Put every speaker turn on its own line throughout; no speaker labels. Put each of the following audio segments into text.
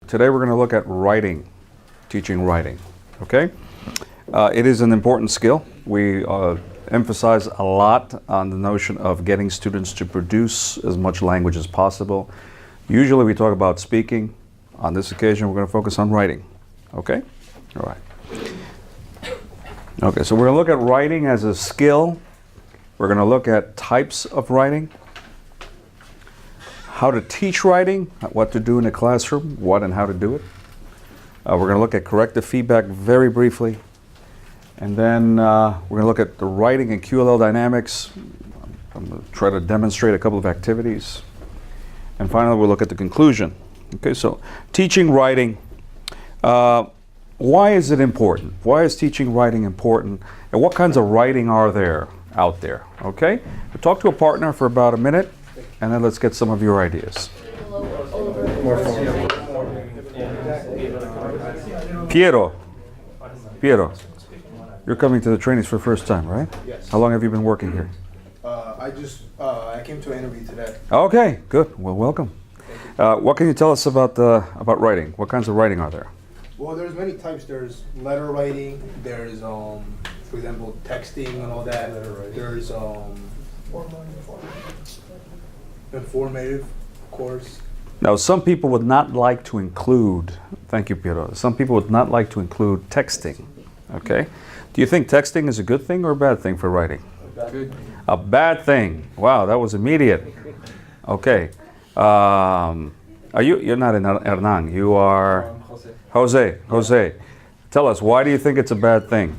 Today we're going to look at writing, teaching writing, okay? It is an important skill. We emphasize a lot on the notion of getting students to produce as much language as possible. Usually we talk about speaking. On this occasion we're going to focus on writing, okay? All right. Okay, so we're going to look at writing as a skill. We're going to look at types of writing, how to teach writing, what to do in a classroom, what and how to do it. We're going to look at corrective feedback very briefly. And then we're going to look at the writing and QLL dynamics. I'm going to try to demonstrate a couple of activities. And finally, we'll look at the conclusion. Okay, so teaching writing. Why is it important? Why is teaching writing important? And what kinds of writing are there out there? Okay, we'll talk to a partner for about a minute, and then let's get some of your ideas. Piero, you're coming to the trainings for the first time, right?
Yes.
How long have you been working here?
I came to an interview today.
Okay, good. Well, welcome. What can you tell us about writing? What kinds of writing are there?
Well, there's many types. There's letter writing. There's, for example, texting and all that. There's informative, of course.
Now, some people would not like to include, thank you, Piero, some people would not like to include texting, okay? Do you think texting is a good thing or a bad thing for writing?
Good.
A bad thing. Wow, that was immediate. Okay. You're not in Hernan, you are Jose. Tell us, why do you think it's a bad thing?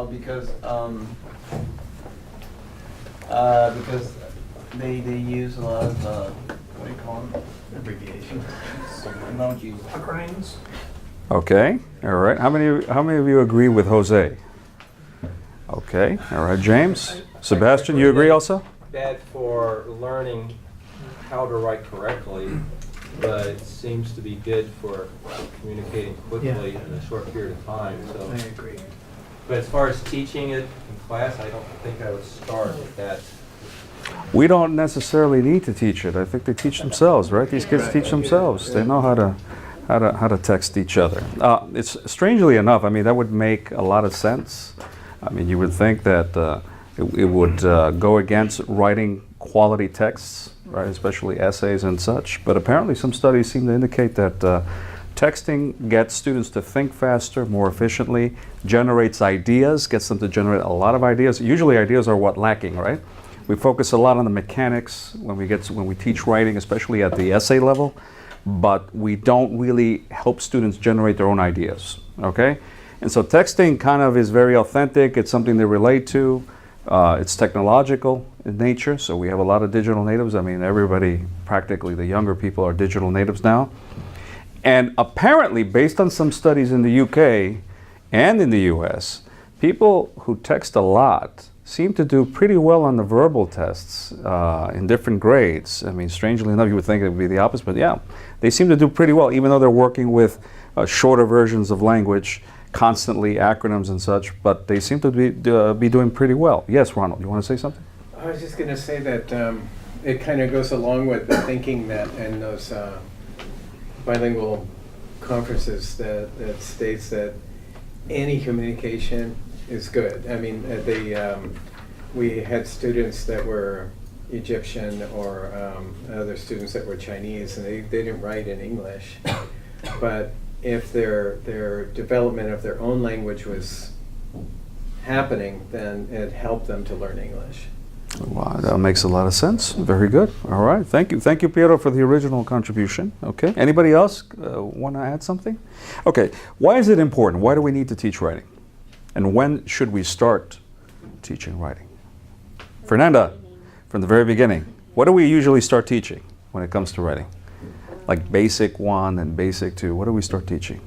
Because they use a lot of what do you call them? Abbreviations. Emojis. Acronyms.
Okay, all right. How many of you agree with Jose? Okay, all right. James, Sebastian, you agree also?
Bad for learning how to write correctly, but it seems to be good for communicating quickly in a short period of time. So,
I agree.
but as far as teaching it in class, I don't think I would start with that.
We don't necessarily need to teach it. I think they teach themselves, right? These kids teach themselves. They know how to text each other. It's strangely enough, I mean, that would make a lot of sense. I mean, you would think that it would go against writing quality texts, right? Especially essays and such. But apparently some studies seem to indicate that texting gets students to think faster, more efficiently, generates ideas, gets them to generate a lot of ideas. Usually ideas are what lacking, right? We focus a lot on the mechanics when we teach writing, especially at the essay level, but we don't really help students generate their own ideas, okay? And so texting kind of is very authentic. It's something they relate to. It's technological in nature, so we have a lot of digital natives. I mean, everybody, practically the younger people, are digital natives now. And apparently, based on some studies in the UK and in the US, people who text a lot seem to do pretty well on the verbal tests in different grades. I mean, strangely enough, you would think it would be the opposite, but yeah, they seem to do pretty well, even though they're working with shorter versions of language, constantly acronyms and such, but they seem to be doing pretty well. Yes, Ronald, you want to say something?
I was just going to say that it kind of goes along with the thinking that in those bilingual conferences that states that any communication is good. I mean, we had students that were Egyptian or other students that were Chinese, and they didn't write in English. But if their development of their own language was happening, then it helped them to learn English.
Wow, that makes a lot of sense. Very good. All right. Thank you, Piero, for the original contribution. Okay. Anybody else want to add something? Okay. Why is it important? Why do we need to teach writing? And when should we start teaching writing? Fernanda, from the very beginning, what do we usually start teaching when it comes to writing? Like basic 1 and basic 2, what do we start teaching?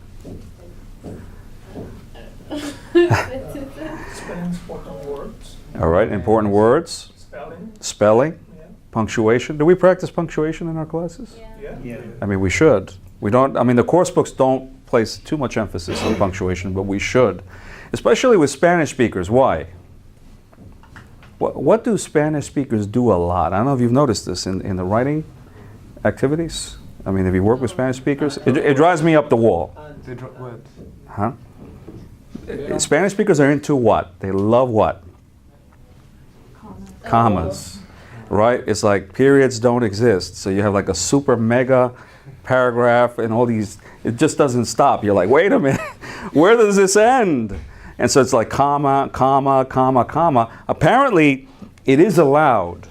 Spelling important words.
All right, important words. Spelling.
Yeah.
Punctuation. Do we practice punctuation in our classes?
Yeah.
I mean, we should. We don't, I mean, the course books don't place too much emphasis on punctuation, but we should. Especially with Spanish speakers. Why? What do Spanish speakers do a lot? I don't know if you've noticed this in the writing activities. I mean, have you worked with Spanish speakers? It drives me up the wall.
What?
Huh? Spanish speakers are into what? They love what? Commas. Right? It's like periods don't exist. So you have like a super mega paragraph and all these, it just doesn't stop. You're like, wait a minute, where does this end? And so it's like comma, comma, comma, comma. Apparently, it is allowed,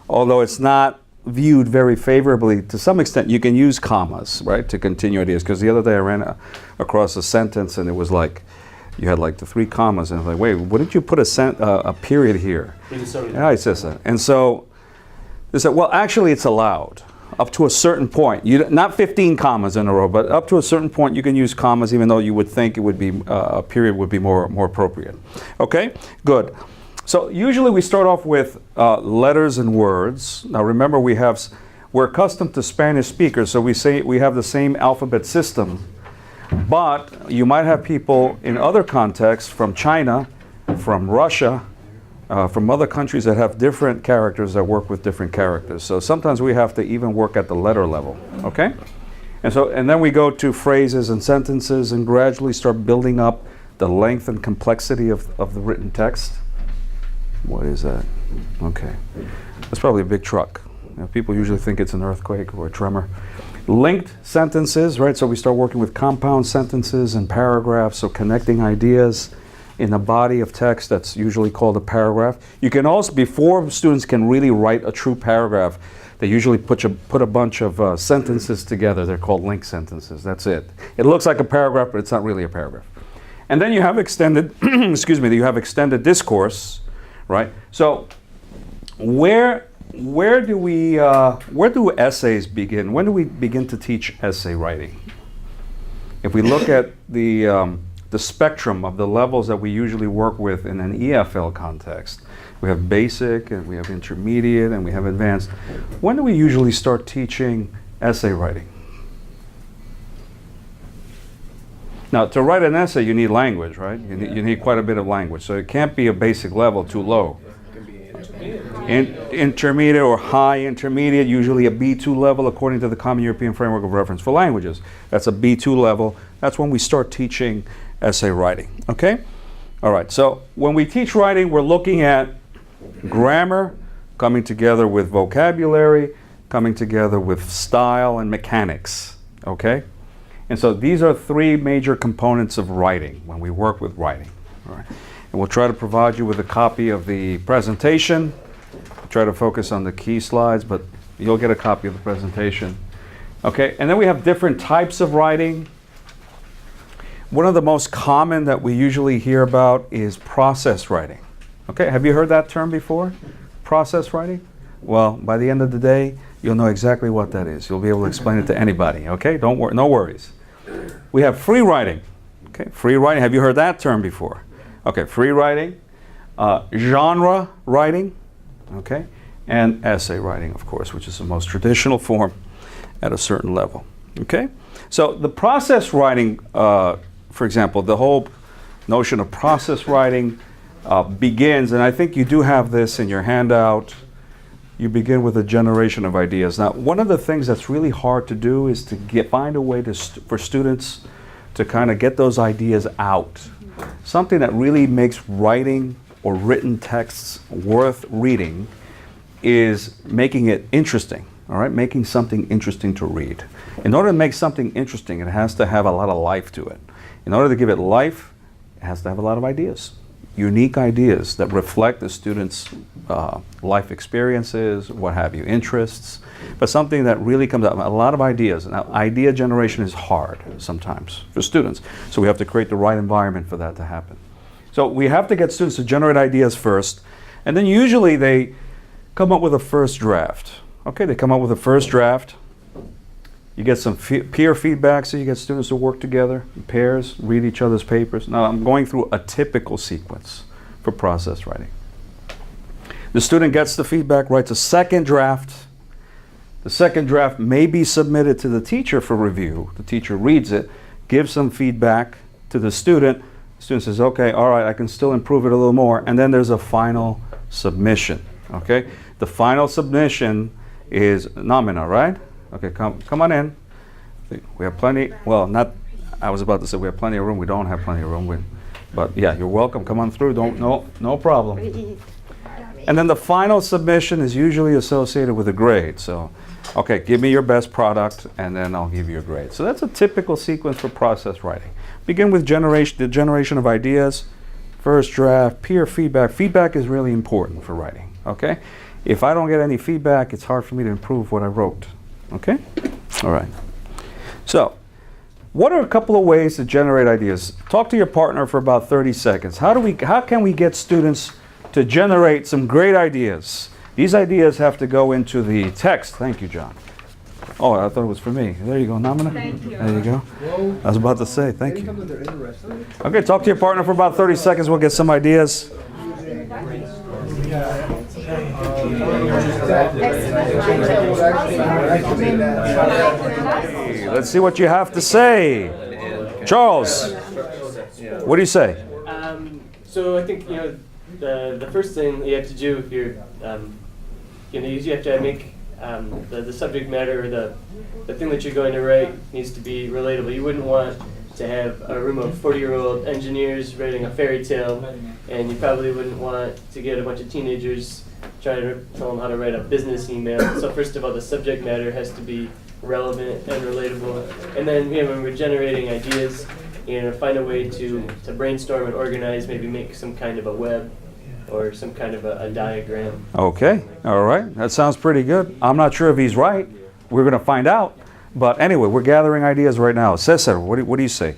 although it's not viewed very favorably. To some extent, you can use commas, right, to continue ideas. Because the other day I ran across a sentence and it was like, you had like the 3 commas, and I was like, wait, wouldn't you put a period here? Yeah, it says that. And so they said, well, actually, it's allowed up to a certain point. Not 15 commas in a row, but up to a certain point, you can use commas, even though you would think it would be a period would be more appropriate. Okay, good. So usually we start off with letters and words. Now remember, we're accustomed to Spanish speakers, so we have the same alphabet system. But you might have people in other contexts, from China, from Russia, from other countries that have different characters that work with different characters. So sometimes we have to even work at the letter level, okay? And then we go to phrases and sentences and gradually start building up the length and complexity of the written text. What is that? Okay. That's probably a big truck. People usually think it's an earthquake or a tremor. Linked sentences, right? So we start working with compound sentences and paragraphs, so connecting ideas in a body of text that's usually called a paragraph. You can also, before students can really write a true paragraph, they usually put a bunch of sentences together. They're called linked sentences. That's it. It looks like a paragraph, but it's not really a paragraph. And then you have extended, excuse me, you have extended discourse, right? So where do essays begin? When do we begin to teach essay writing? If we look at the spectrum of the levels that we usually work with in an EFL context, we have basic and we have intermediate and we have advanced. When do we usually start teaching essay writing? Now, to write an essay, you need language, right? You need quite a bit of language. So it can't be a basic level too low. Intermediate or high intermediate, usually a B2 level according to the Common European Framework of Reference for Languages. That's a B2 level. That's when we start teaching essay writing, okay? All right, so when we teach writing, we're looking at grammar coming together with vocabulary, coming together with style and mechanics, okay? And so these are 3 major components of writing when we work with writing, all right? And we'll try to provide you with a copy of the presentation. Try to focus on the key slides, but you'll get a copy of the presentation. Okay, and then we have different types of writing. One of the most common that we usually hear about is process writing. Okay, have you heard that term before? Process writing? Well, by the end of the day, you'll know exactly what that is. You'll be able to explain it to anybody, okay? No worries. We have free writing. Okay, free writing, have you heard that term before? Okay, free writing, genre writing, okay, and essay writing, of course, which is the most traditional form at a certain level, okay? So the process writing, for example, the whole notion of process writing begins, and I think you do have this in your handout, you begin with a generation of ideas. Now, one of the things that's really hard to do is to find a way for students to kind of get those ideas out. Something that really makes writing or written texts worth reading is making it interesting, all right? Making something interesting to read. In order to make something interesting, it has to have a lot of life to it. In order to give it life, it has to have a lot of ideas, unique ideas that reflect the student's life experiences, what have you, interests, but something that really comes out, a lot of ideas. Now, idea generation is hard sometimes for students, so we have to create the right environment for that to happen. So we have to get students to generate ideas first, and then usually they come up with a first draft. Okay, they come up with a first draft. You get some peer feedback, so you get students to work together in pairs, read each other's papers. Now I'm going through a typical sequence for process writing. The student gets the feedback, writes a second draft. The second draft may be submitted to the teacher for review. The teacher reads it, gives some feedback to the student. The student says, okay, all right, I can still improve it a little more. And then there's a final submission, okay? The final submission is nomina, right? Okay, come on in. We have plenty, well, not, I was about to say we have plenty of room. We don't have plenty of room. But yeah, you're welcome. Come on through. No problem. And then the final submission is usually associated with a grade. So, okay, give me your best product, and then I'll give you a grade. So that's a typical sequence for process writing. Begin with the generation of ideas, first draft, peer feedback. Feedback is really important for writing, okay? If I don't get any feedback, it's hard for me to improve what I wrote, okay? All right. So, what are a couple of ways to generate ideas? Talk to your partner for about 30 seconds. How can we get students to generate some great ideas? These ideas have to go into the text. Thank you, John. Oh, I thought it was for me. There you go, Namina.
Thank you.
There you go.
Well,
I was about to say, thank you.
anytime that they're interested.
Okay, talk to your partner for about 30 seconds. We'll get some ideas. Hey, let's see what you have to say. Charles, what do you say?
So I think the first thing you have to do if you're you have to make the subject matter or the thing that you're going to write needs to be relatable. You wouldn't want to have a room of 40-year-old engineers writing a fairy tale, and you probably wouldn't want to get a bunch of teenagers trying to tell them how to write a business email. So first of all, the subject matter has to be relevant and relatable. And then when we're generating ideas, find a way to brainstorm and organize, maybe make some kind of a web or some kind of a diagram.
Okay, all right. That sounds pretty good. I'm not sure if he's right. We're going to find out. But anyway, we're gathering ideas right now. Cesar, what do you say?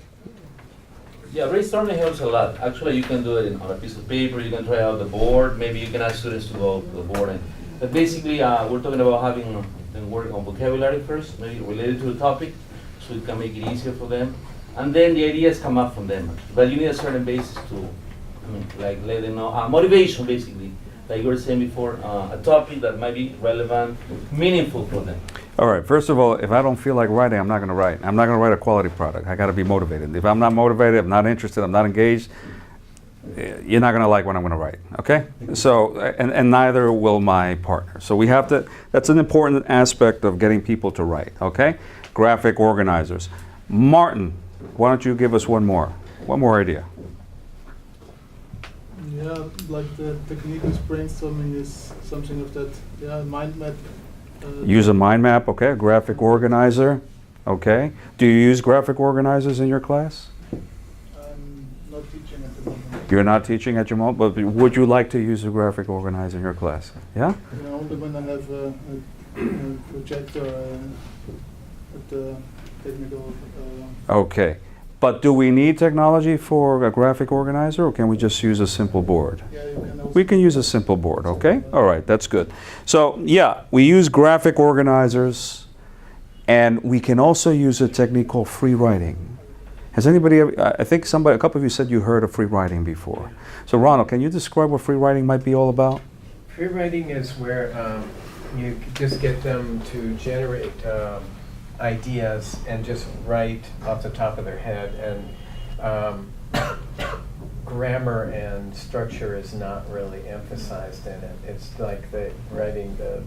Yeah, brainstorming helps a lot. Actually, you can do it on a piece of paper. You can try out the board. Maybe you can ask students to go to the board. But basically, we're talking about having them work on vocabulary first, maybe related to the topic, so it can make it easier for them. And then the ideas come up from them. But you need a certain basis to, like let them know, motivation basically. Like you were saying before, a topic that might be relevant, meaningful for them.
All right, first of all, if I don't feel like writing, I'm not going to write. I'm not going to write a quality product. I got to be motivated. If I'm not motivated, I'm not interested, I'm not engaged, you're not going to like what I'm going to write, okay? So, and neither will my partner. So we have to, that's an important aspect of getting people to write, okay? Graphic organizers. Martin, why don't you give us one more idea?
Yeah, like the technique with brainstorming is something of that. Yeah, mind map.
Use a mind map, okay, a graphic organizer, okay. Do you use graphic organizers in your class?
I'm not teaching at the moment.
You're not teaching at your moment, but would you like to use a graphic organizer in your class? Yeah?
Only when I have a projector at the technical.
Okay. But do we need technology for a graphic organizer, or can we just use a simple board?
Yeah, you can also.
We can use a simple board, okay? All right, that's good. So, yeah, we use graphic organizers, and we can also use a technique called free writing. Has anybody ever, I think a couple of you said you heard of free writing before. So, Ronald, can you describe what free writing might be all about?
Free writing is where you just get them to generate ideas and just write off the top of their head, and grammar and structure is not really emphasized in it. It's like writing the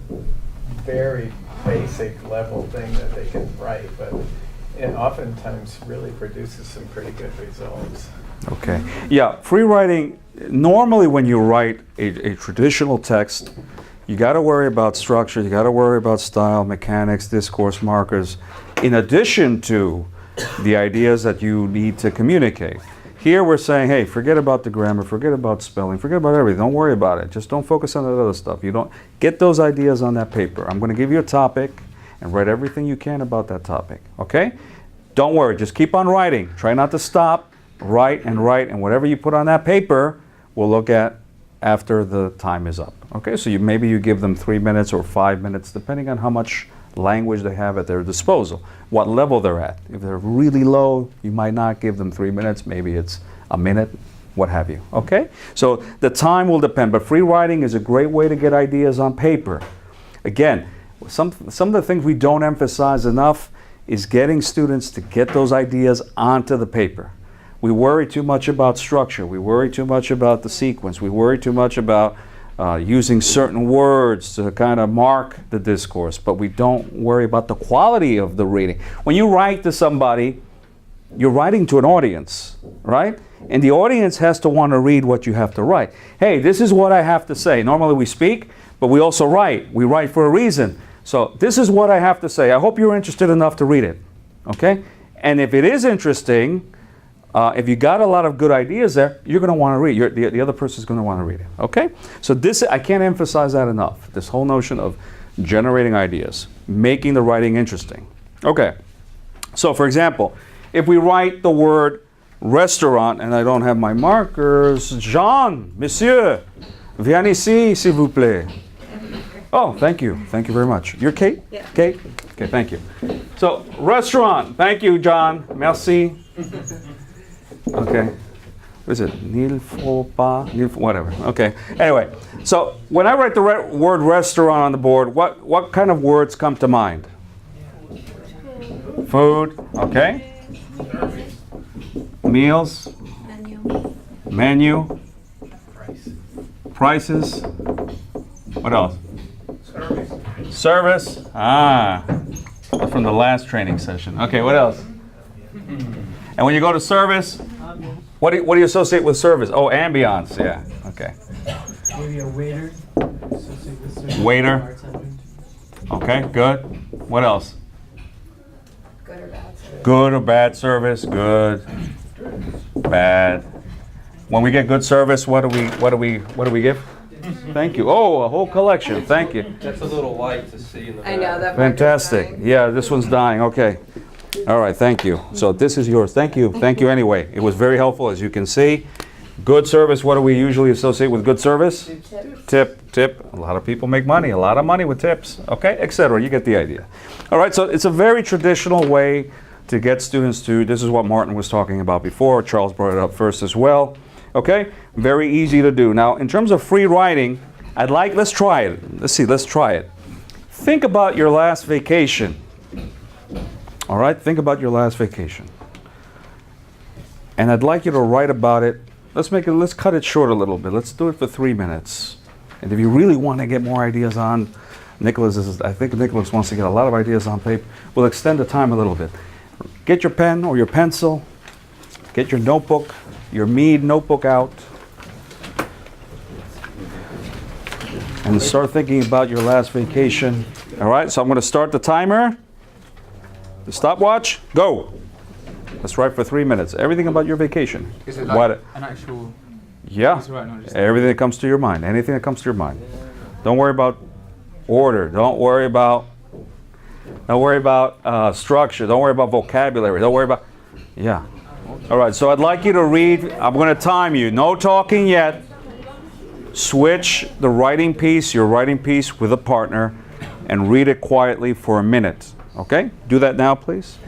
very basic level thing that they can write, but it oftentimes really produces some pretty good results.
Okay. Yeah, free writing, normally when you write a traditional text, you got to worry about structure, you got to worry about style, mechanics, discourse markers, in addition to the ideas that you need to communicate. Here we're saying, hey, forget about the grammar, forget about spelling, forget about everything, don't worry about it. Just don't focus on that other stuff. You don't get those ideas on that paper. I'm going to give you a topic and write everything you can about that topic, okay? Don't worry, just keep on writing. Try not to stop, write, and whatever you put on that paper, we'll look at after the time is up. Okay, so maybe you give them 3 minutes or 5 minutes, depending on how much language they have at their disposal, what level they're at. If they're really low, you might not give them 3 minutes, maybe it's a minute, what have you. Okay, so the time will depend, but free writing is a great way to get ideas on paper. Again, some of the things we don't emphasize enough is getting students to get those ideas onto the paper. We worry too much about structure. We worry too much about the sequence. We worry too much about using certain words to kind of mark the discourse, but we don't worry about the quality of the reading. When you write to somebody, you're writing to an audience, right? And the audience has to want to read what you have to write. Hey, this is what I have to say. Normally we speak, but we also write. We write for a reason. So this is what I have to say. I hope you're interested enough to read it, okay? And if it is interesting, if you got a lot of good ideas there, you're going to want to read. The other person's going to want to read it. Okay? So this, I can't emphasize that enough. This whole notion of generating ideas, making the writing interesting. Okay. So for example, if we write the word restaurant, and I don't have my markers, Jean, Monsieur, viens ici, s'il vous plaît. Oh, thank you. Thank you very much. You're Kate?
Yeah.
Kate? Okay, thank you. So restaurant. Thank you, John. Merci. Okay. What is it? Nil faut pas, whatever. Okay. Anyway, so when I write the word restaurant on the board, what kind of words come to mind? Food. Okay. Meals. Menu. Prices. What else? Service. Ah. That's from the last training session. Okay, what else? And when you go to service, what do you associate with service? Oh, ambiance, yeah, okay.
Maybe a waiter.
Waiter. Okay, good. What else?
Good or bad service.
Good or bad service, good, bad. When we get good service, what do we give? Thank you. Oh, a whole collection, thank you.
That's a little light to see in the back.
I know that.
Fantastic, yeah, this one's dying, okay. All right, thank you. So this is yours. Thank you anyway. It was very helpful, as you can see. Good service, what do we usually associate with good service? Tip. A lot of people make money, a lot of money with tips, okay, etc. You get the idea. All right, so it's a very traditional way to get students to, this is what Martin was talking about before. Charles brought it up first as well. Okay, very easy to do. Now, in terms of free writing, let's try it. Let's try it. Think about your last vacation. All right, think about your last vacation. And I'd like you to write about it. Let's cut it short a little bit. Let's do it for 3 minutes. And if you really want to get more ideas on, I think Nicholas wants to get a lot of ideas on paper. We'll extend the time a little bit. Get your pen or your pencil. Get your notebook, your Mead notebook out. And start thinking about your last vacation. All right, so I'm going to start the timer. The stopwatch, go. Let's write for 3 minutes. Everything about your vacation.
Is it like an actual
Yeah.
piece of writing or just
Everything that comes to your mind. Anything that comes to your mind. Don't worry about order. Don't worry about structure. Don't worry about vocabulary. Don't worry about. Yeah. All right. So I'd like you to read. I'm going to time you. No talking yet. Switch the writing piece, your writing piece, with a partner, and read it quietly for a minute. Okay? Do that now, please.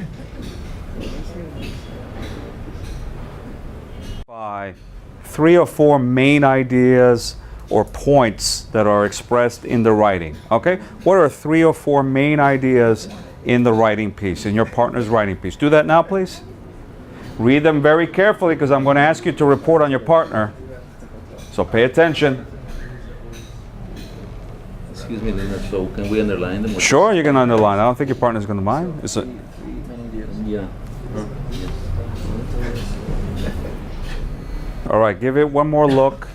By 3 or 4 main ideas or points that are expressed in the writing. Okay? What are 3 or 4 main ideas in the writing piece, in your partner's writing piece? Do that now, please. Read them very carefully because I'm going to ask you to report on your partner. So pay attention.
Excuse me, Leonard, so can we underline them?
Sure, you can underline. I don't think your partner's going to mind.
Yeah.
All right, give it one more look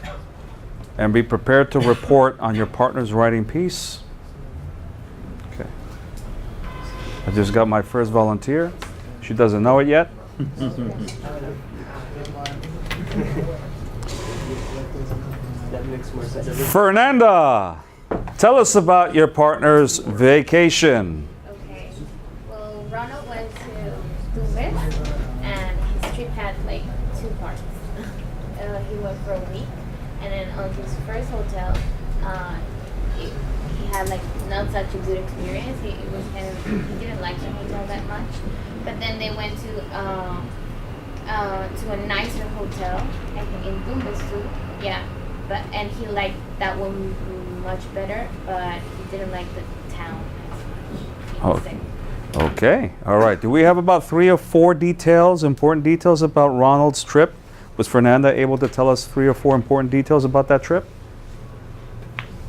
and be prepared to report on your partner's writing piece. Okay. I just got my first volunteer. She doesn't know it yet.
That makes more sense.
Fernanda, tell us about your partner's vacation.
Okay. Well, Ronald went to Tumbes, and his trip had like 2 parts. He went for a week, and then on his first hotel, he had like not such a good experience. He didn't like the hotel that much. But then they went to a nicer hotel, I think in Tumbes too. Yeah. And he liked that one much better, but he didn't like the town as much.
Oh. Okay, all right. Do we have about 3 or 4 details, important details about Ronald's trip? Was Fernanda able to tell us 3 or 4 important details about that trip?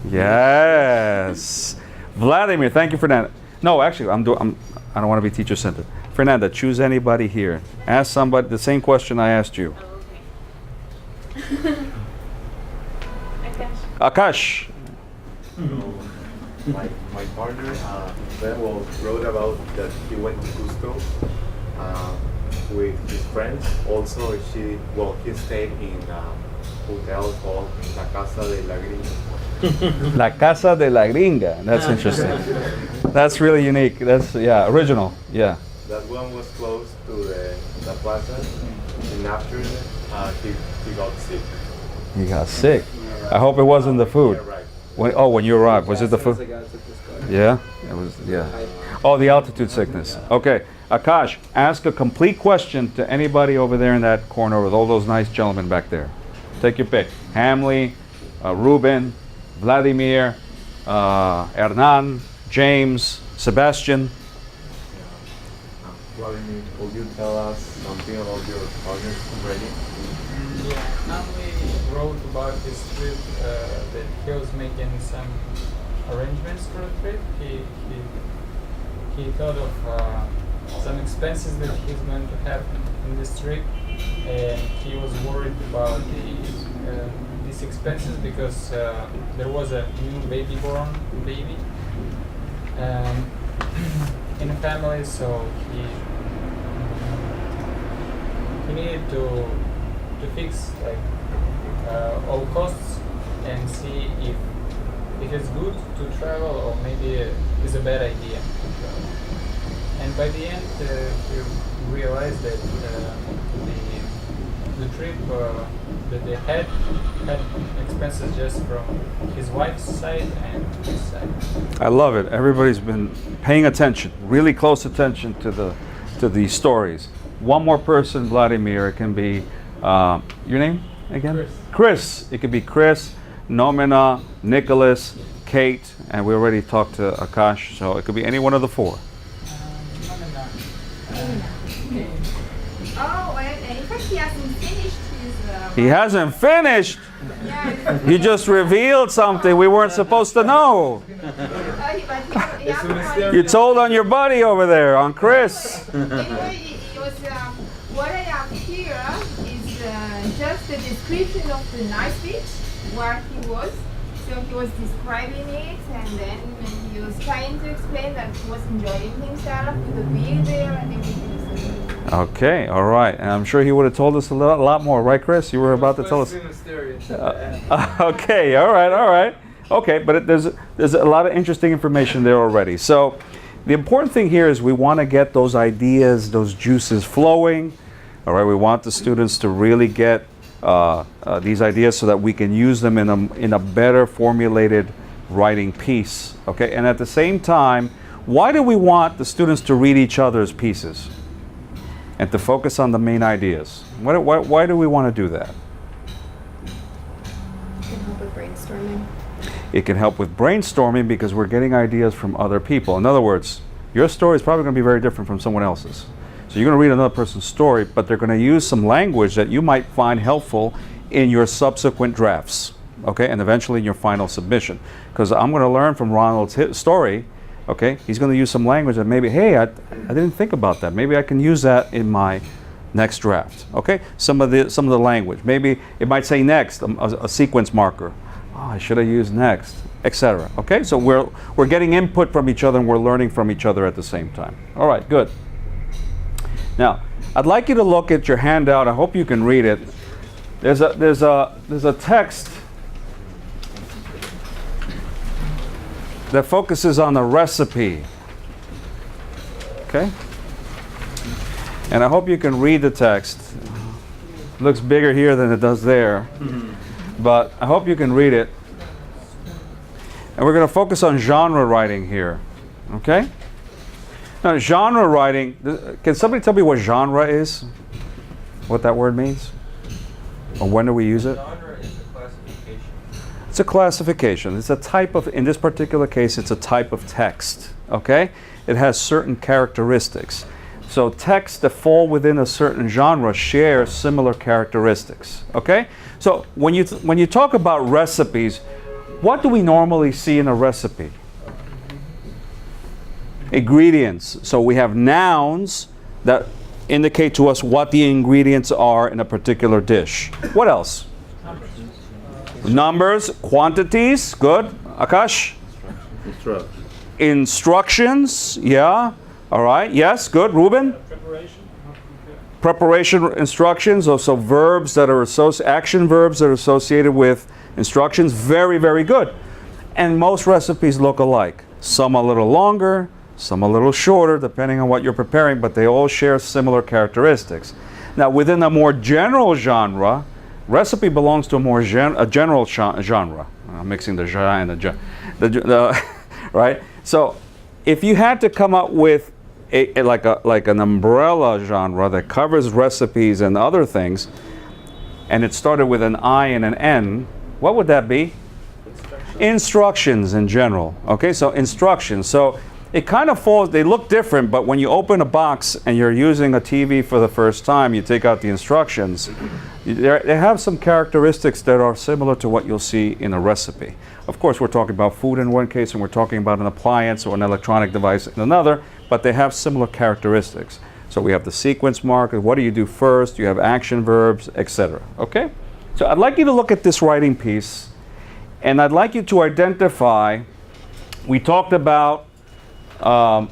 Yes. Vladimir, thank you, Fernanda. No, actually, I don't want to be teacher-centered. Fernanda, choose anybody here. Ask somebody the same question I asked you. Akash.
My partner wrote about that he went to Cusco with his friends. Also, he stayed in a hotel called La Casa de la Gringa.
La Casa de la Gringa. That's interesting. That's really unique. That's, yeah, original. Yeah.
That one was close to the plaza, and after he got sick.
You got sick. I hope it wasn't the food.
Yeah, right.
When you arrived, was it the food? Yeah, it was. Yeah. Oh, the altitude sickness. Okay, Akash, ask a complete question to anybody over there in that corner with all those nice gentlemen back there. Take your pick. Hamley, Ruben, Vladimir, Hernan, James, Sebastian.
Vladimir, could you tell us something about your partner already?
Yeah, Hamley wrote about his trip that he was making some arrangements for the trip. He thought of some expenses that he's going to have in this trip, and he was worried about these expenses because there was a new baby in the family, so he needed to fix all costs and see if it's good to travel or maybe it's a bad idea to travel. And by the end, he realized that the trip that they had expenses just from his wife's side and his side.
I love it. Everybody's been paying attention, really close attention to these stories. One more person, Vladimir. It can be your name again? Chris. It could be Chris, Nomina, Nicholas, Kate, and we already talked to Akash, so it could be any one of the four.
Oh, and in fact, he hasn't finished his.
He hasn't finished.
Yeah,
He just revealed something we weren't supposed to know. You told on your buddy over there, on Chris.
Anyway, it was what I have here is just the description of the nice beach where he was. So he was describing it, and then he was trying to explain that he was enjoying himself with the view there and everything.
Okay, all right. And I'm sure he would have told us a lot more, right, Chris? You were about to tell us. Okay, all right. Okay, but there's a lot of interesting information there already. So the important thing here is we want to get those ideas, those juices flowing. All right, we want the students to really get these ideas so that we can use them in a better formulated writing piece. Okay, and at the same time, why do we want the students to read each other's pieces and to focus on the main ideas? Why do we want to do that?
It can help with brainstorming.
It can help with brainstorming because we're getting ideas from other people. In other words, your story is probably going to be very different from someone else's. So you're going to read another person's story, but they're going to use some language that you might find helpful in your subsequent drafts, okay, and eventually in your final submission. Because I'm going to learn from Ronald's story, okay, he's going to use some language that maybe, hey, I didn't think about that. Maybe I can use that in my next draft, okay? Some of the language. Maybe it might say next, a sequence marker. Oh, I should have used next, etc. Okay, so we're getting input from each other and we're learning from each other at the same time. All right, good. Now, I'd like you to look at your handout. I hope you can read it. There's a text that focuses on the recipe. Okay? And I hope you can read the text. It looks bigger here than it does there. But I hope you can read it. And we're going to focus on genre writing here. Okay? Now, genre writing, can somebody tell me what genre is? What that word means? Or when do we use it?
Genre is a classification.
It's a classification. It's a type of, in this particular case, it's a type of text. Okay? It has certain characteristics. So texts that fall within a certain genre share similar characteristics. Okay? So when you talk about recipes, What do we normally see in a recipe? Ingredients. So we have nouns that indicate to us what the ingredients are in a particular dish. What else? Numbers, quantities, good. Akash? Instructions, yeah. All right, yes, good. Ruben? Preparation instructions, also verbs that are action verbs that are associated with instructions. Very, very good. And most recipes look alike. Some a little longer, some a little shorter, depending on what you're preparing, but they all share similar characteristics. Now, within a more general genre, recipe belongs to a more general genre. I'm mixing the genre and the right? So, if you had to come up with like an umbrella genre that covers recipes and other things, and it started with an I and an N, what would that be? Instructions in general. Okay, so instructions. So it kind of falls, they look different, but when you open a box and you're using a TV for the first time, you take out the instructions, they have some characteristics that are similar to what you'll see in a recipe. Of course, we're talking about food in one case and we're talking about an appliance or an electronic device in another, but they have similar characteristics. So we have the sequence marker, what do you do first, you have action verbs, etc. Okay? So I'd like you to look at this writing piece, and I'd like you to identify, we talked about the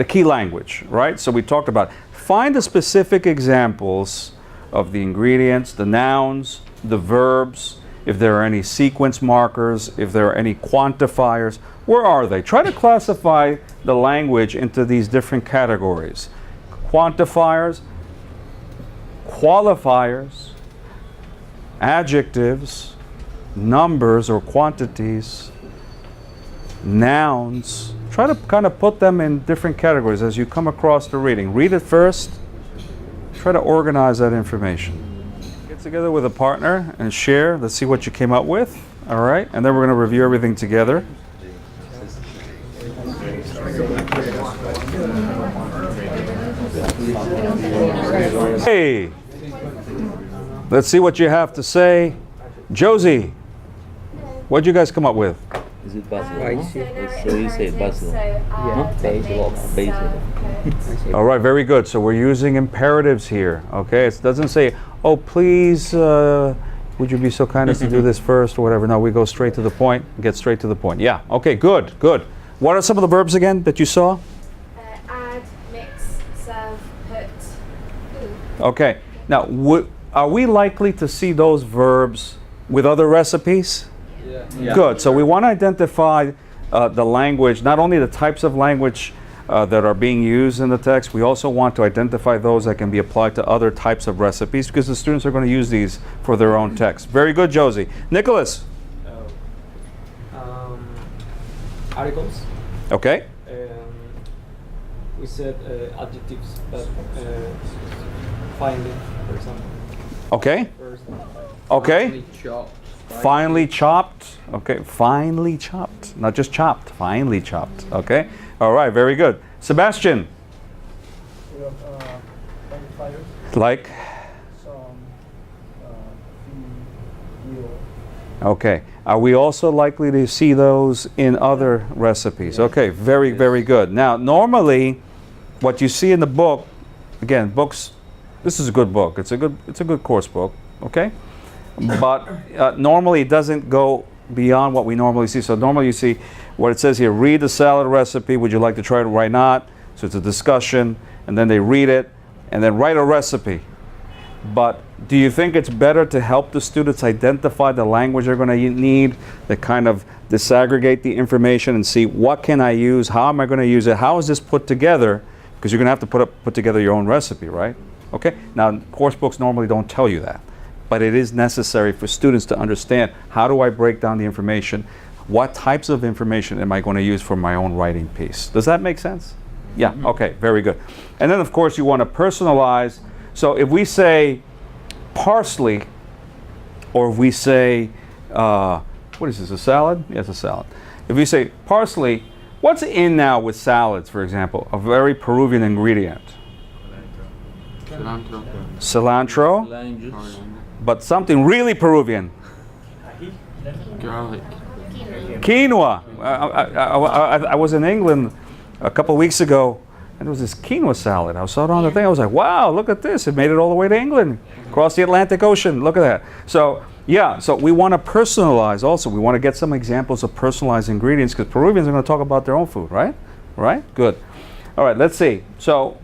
key language, right? So we talked about, find the specific examples of the ingredients, the nouns, the verbs, if there are any sequence markers, if there are any quantifiers. Where are they? Try to classify the language into these different categories. Quantifiers, qualifiers, adjectives, numbers or quantities, nouns. Try to kind of put them in different categories as you come across the reading. Read it first. Try to organize that information. Get together with a partner and share. Let's see what you came up with. All right, and then we're going to review everything together. Hey, let's see what you have to say. Josie, what'd you guys come up with?
Is it basil?
So you say basil.
All right, very good. So we're using imperatives here. Okay, it doesn't say, oh, please, would you be so kind as to do this first or whatever. No, we go straight to the point, get straight to the point. Yeah, okay, good, good. What are some of the verbs again that you saw?
Add, mix, serve, put.
Okay, now, are we likely to see those verbs with other recipes?
Yeah.
Good. So we want to identify the language, not only the types of language that are being used in the text, we also want to identify those that can be applied to other types of recipes because the students are going to use these for their own text. Very good, Josie. Nicholas?
Articles.
Okay.
We said adjectives, but finely, for example.
Okay.
First.
Okay. Finely chopped. Okay. Finely chopped. Not just chopped. Finely chopped. Okay. All right. Very good. Sebastian?
We have quantifiers,
Like?
some wheel.
Okay. Are we also likely to see those in other recipes? Okay, very, very good. Now, normally, what you see in the book, again, books, this is a good book. It's a good course book, okay? But normally it doesn't go beyond what we normally see. So normally you see what it says here, read the salad recipe. Would you like to try it or why not? So it's a discussion, and then they read it, and then write a recipe. But do you think it's better to help the students identify the language they're going to need, to kind of disaggregate the information and see what can I use, how am I going to use it, how is this put together? Because you're going to have to put together your own recipe, right? Okay? Now, course books normally don't tell you that, but it is necessary for students to understand how do I break down the information, what types of information am I going to use for my own writing piece. Does that make sense? Yeah, okay, very good. And then, of course, you want to personalize. So if we say parsley, or if we say, what is this, a salad? Yes, a salad. If we say parsley, what's in now with salads, for example? A very Peruvian ingredient. Cilantro. But something really Peruvian.
Garlic.
Quinoa. I was in England a couple weeks ago, and there was this quinoa salad. I saw it on the thing. I was like, wow, look at this. It made it all the way to England, across the Atlantic Ocean. Look at that. So, yeah, so we want to personalize also. We want to get some examples of personalized ingredients because Peruvians are going to talk about their own food, right? Right? Good. All right, let's see. So,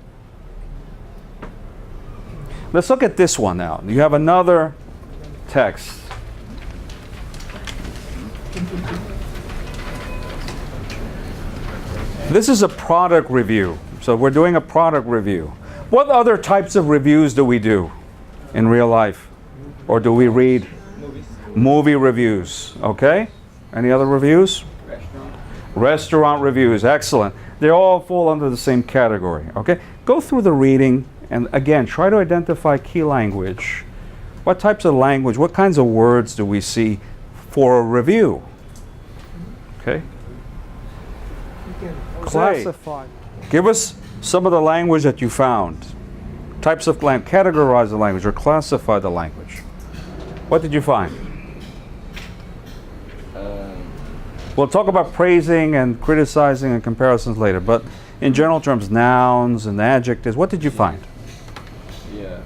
let's look at this one now. You have another text. This is a product review. So we're doing a product review. What other types of reviews do we do in real life? Or do we read? Movie reviews. Okay? Any other reviews? Restaurant reviews. Excellent. They all fall under the same category. Okay? Go through the reading and again, try to identify key language. What types of language, what kinds of words do we see for a review? Okay? Classify. Give us some of the language that you found. Types of language, categorize the language or classify the language. What did you find? We'll talk about praising and criticizing and comparisons later, but in general terms, nouns and adjectives, what did you find?
Yeah,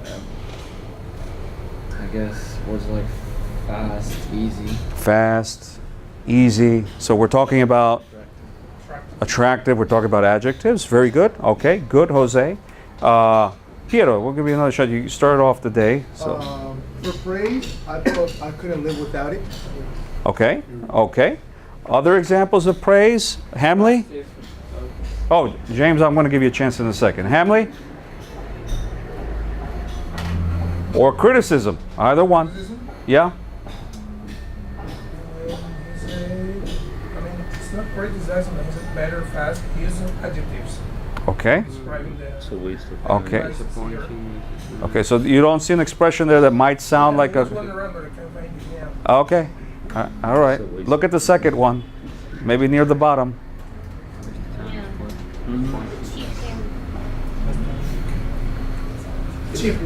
I guess words like fast, easy.
Fast, easy. So we're talking about attractive. We're talking about adjectives. Very good. Okay, good, Jose. Piero, we'll give you another shot. You started off the day. So.
For praise, I thought I couldn't live without it.
Okay, okay. Other examples of praise? Hamley? Oh, James, I'm going to give you a chance in a second. Hamley? Or criticism? Either one. Yeah?
It's not criticizing, it's better, fast, using adjectives.
Okay.
Describing the
Okay. Okay, so you don't see an expression there that might sound like a... Okay. All right. Look at the second one. Maybe near the bottom.
cheap.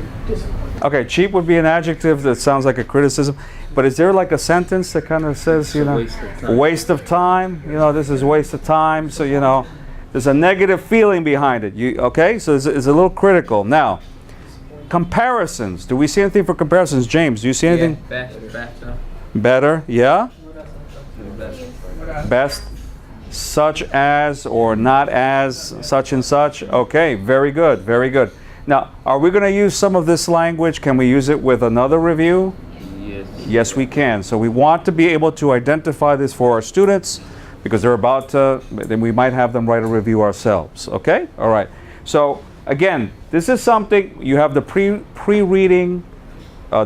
Okay, cheap would be an adjective that sounds like a criticism. But is there like a sentence that kind of says, you know, waste of time? You know, this is waste of time. So, you know, there's a negative feeling behind it. Okay, so it's a little critical. Now, comparisons. Do we see anything for comparisons? James, do you see anything?
Yeah, better.
Better, yeah?
Best.
Best, such as, or not as, such and such. Okay, very good, very good. Now, are we going to use some of this language? Can we use it with another review?
Yes.
Yes, we can. So we want to be able to identify this for our students because they're about to, then we might have them write a review ourselves. Okay? All right. So again, this is something, you have the pre-reading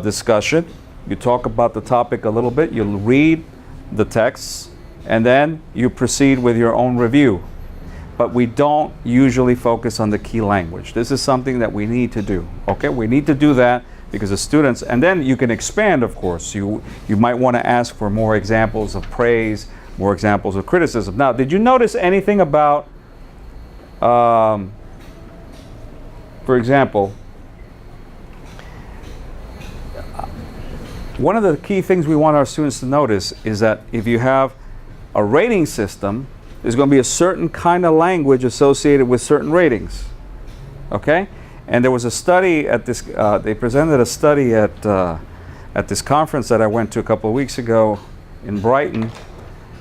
discussion. You talk about the topic a little bit. You'll read the texts, and then you proceed with your own review. But we don't usually focus on the key language. This is something that we need to do. Okay, we need to do that because the students, and then you can expand, of course. You might want to ask for more examples of praise, more examples of criticism. Now, did you notice anything about, for example, one of the key things we want our students to notice is that if you have a rating system, there's going to be a certain kind of language associated with certain ratings. Okay? And there was a study at this, they presented a study at this conference that I went to a couple of weeks ago in Brighton.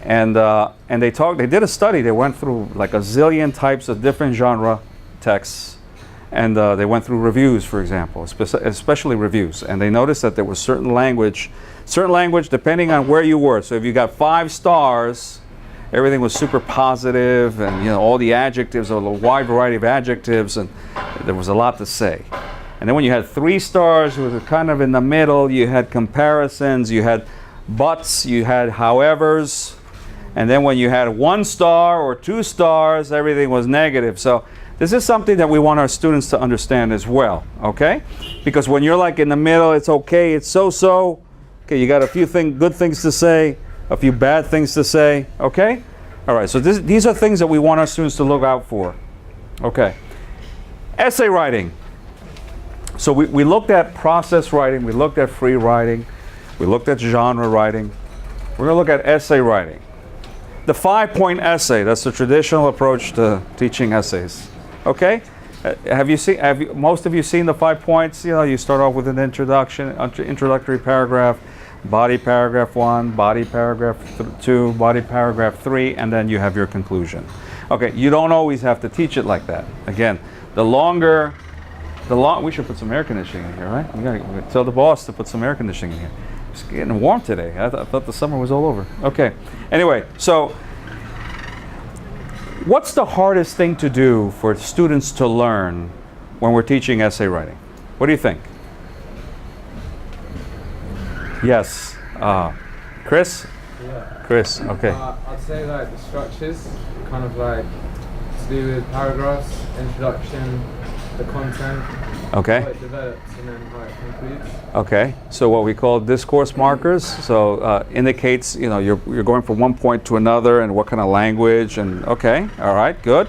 And they did a study. They went through like a zillion types of different genre texts. And they went through reviews, for example, especially reviews. And they noticed that there was certain language depending on where you were. So if you got 5 stars, everything was super positive, and you know, all the adjectives, a wide variety of adjectives, and there was a lot to say. And then when you had 3 stars, it was kind of in the middle. You had comparisons, you had buts, you had howevers. And then when you had 1 star or 2 stars, everything was negative. So this is something that we want our students to understand as well, okay? Because when you're like in the middle, it's okay, it's so-so. Okay, you got a few good things to say, a few bad things to say, okay? All right, so these are things that we want our students to look out for. Okay. Essay writing. So we looked at process writing, we looked at free writing, we looked at genre writing. We're going to look at essay writing. The 5-point essay, that's the traditional approach to teaching essays. Okay? Most of you seen the 5 points? You know, you start off with an introductory paragraph, body paragraph 1, body paragraph 2, body paragraph 3, and then you have your conclusion. Okay, you don't always have to teach it like that. Again, we should put some air conditioning in here, right? We gotta tell the boss to put some air conditioning in here. It's getting warm today. I thought the summer was all over. Okay, anyway, so what's the hardest thing to do for students to learn when we're teaching essay writing? What do you think? Yes. Chris?
Yeah.
Chris, okay.
I'd say like the structures, kind of like to do with paragraphs, introduction, the content,
Okay.
how it develops and then how it concludes.
Okay, so what we call discourse markers, so indicates, you know, you're going from one point to another and what kind of language, and okay, all right, good.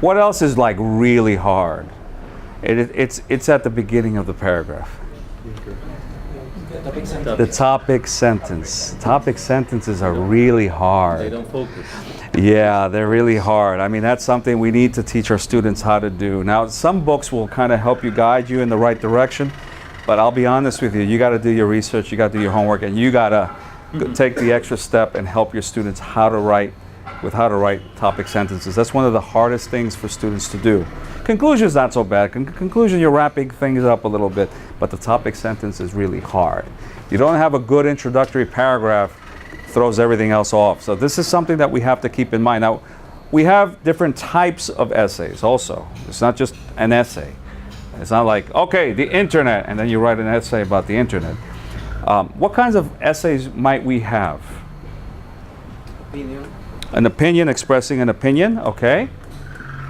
What else is like really hard? It's at the beginning of the paragraph. The topic sentence. Topic sentences are really hard.
They don't focus.
Yeah, they're really hard. I mean, that's something we need to teach our students how to do. Now, some books will kind of help you guide you in the right direction, but I'll be honest with you, you got to do your research, you got to do your homework, and you got to take the extra step and help your students how to write topic sentences. That's one of the hardest things for students to do. Conclusion's not so bad. Conclusion, you're wrapping things up a little bit, but the topic sentence is really hard. You don't have a good introductory paragraph, throws everything else off. So this is something that we have to keep in mind. Now, we have different types of essays also. It's not just an essay. It's not like, okay, the internet, and then you write an essay about the internet. What kinds of essays might we have?
Opinion.
An opinion, expressing an opinion, okay.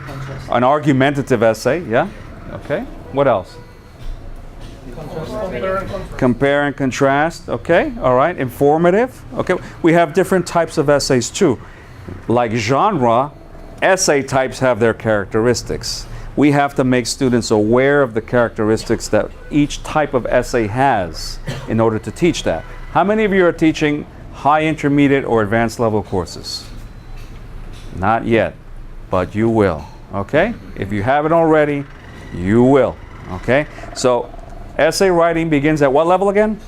Contrast.
An argumentative essay, yeah, okay. What else? Compare and contrast, okay, all right. Informative, okay. We have different types of essays too. Like genre, essay types have their characteristics. We have to make students aware of the characteristics that each type of essay has in order to teach that. How many of you are teaching high, intermediate, or advanced level courses? Not yet, but you will, okay? If you haven't already, you will, okay? So, essay writing begins at what level again?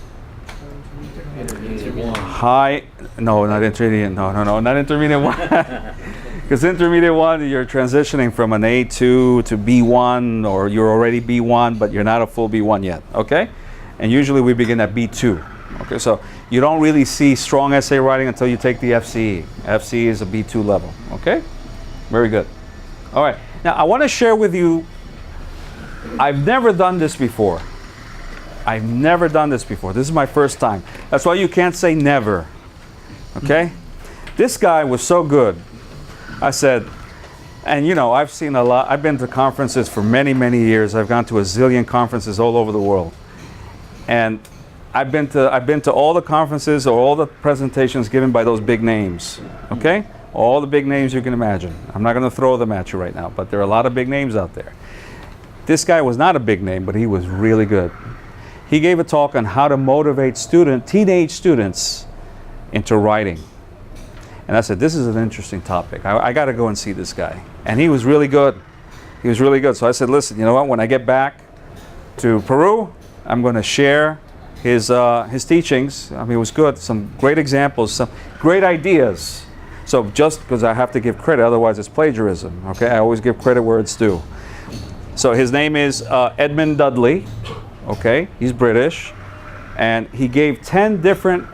High, no, not intermediate, no, not intermediate one. Because intermediate one, you're transitioning from an A2 to B1, or you're already B1, but you're not a full B1 yet, okay? And usually we begin at B2, okay? So you don't really see strong essay writing until you take the FCE. FCE is a B2 level, okay? Very good. All right, now I want to share with you, I've never done this before. This is my first time. That's why you can't say never, okay? This guy was so good. I said, and you know, I've seen a lot, I've been to conferences for many, many years. I've gone to a zillion conferences all over the world. And I've been to all the conferences or all the presentations given by those big names, okay? All the big names you can imagine. I'm not going to throw them at you right now, but there are a lot of big names out there. This guy was not a big name, but he was really good. He gave a talk on how to motivate teenage students into writing. And I said, this is an interesting topic. I got to go and see this guy. And he was really good. So I said, listen, you know what? When I get back to Peru, I'm going to share his teachings. I mean, it was good. Some great examples, some great ideas. So just because I have to give credit, otherwise it's plagiarism. Okay, I always give credit where it's due. So his name is Edmund Dudley. Okay, he's British, and he gave 10 different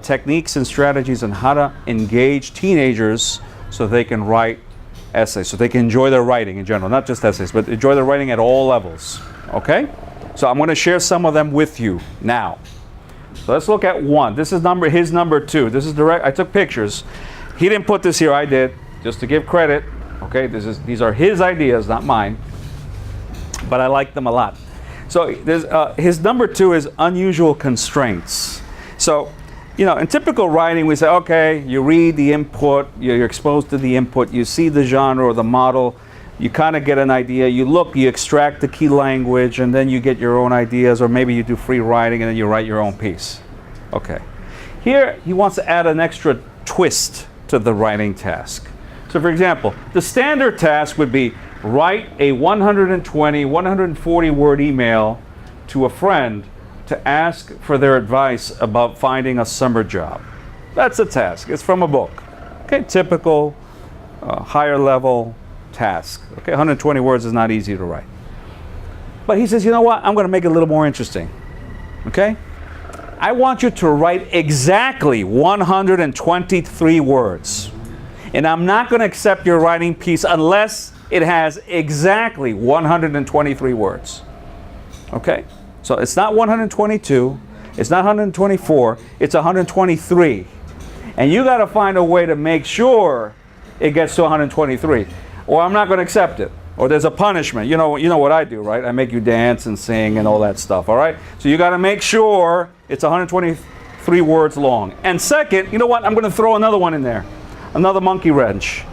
techniques and strategies on how to engage teenagers so they can write essays, so they can enjoy their writing in general, not just essays, but enjoy their writing at all levels. Okay, so I'm going to share some of them with you now. So let's look at one. This is his number 2. This is direct. I took pictures. He didn't put this here. I did, just to give credit. Okay, these are his ideas, not mine, but I like them a lot. So his number 2 is unusual constraints. So, you know, in typical writing, we say, okay, you read the input, you're exposed to the input, you see the genre or the model, you kind of get an idea, you look, you extract the key language, and then you get your own ideas, or maybe you do free writing and then you write your own piece. Okay. Here, he wants to add an extra twist to the writing task. So for example, the standard task would be write a 120, 140 word email to a friend to ask for their advice about finding a summer job. That's a task. It's from a book. Okay, typical higher level task. Okay, 120 words is not easy to write. But he says, you know what? I'm going to make it a little more interesting. Okay? I want you to write exactly 123 words. And I'm not going to accept your writing piece unless it has exactly 123 words. Okay? So it's not 122, it's not 124, it's 123. And you got to find a way to make sure it gets to 123, or I'm not going to accept it. Or there's a punishment. You know what I do, right? I make you dance and sing and all that stuff, all right? So you got to make sure it's 123 words long. And second, you know what? I'm going to throw another one in there. Another monkey wrench.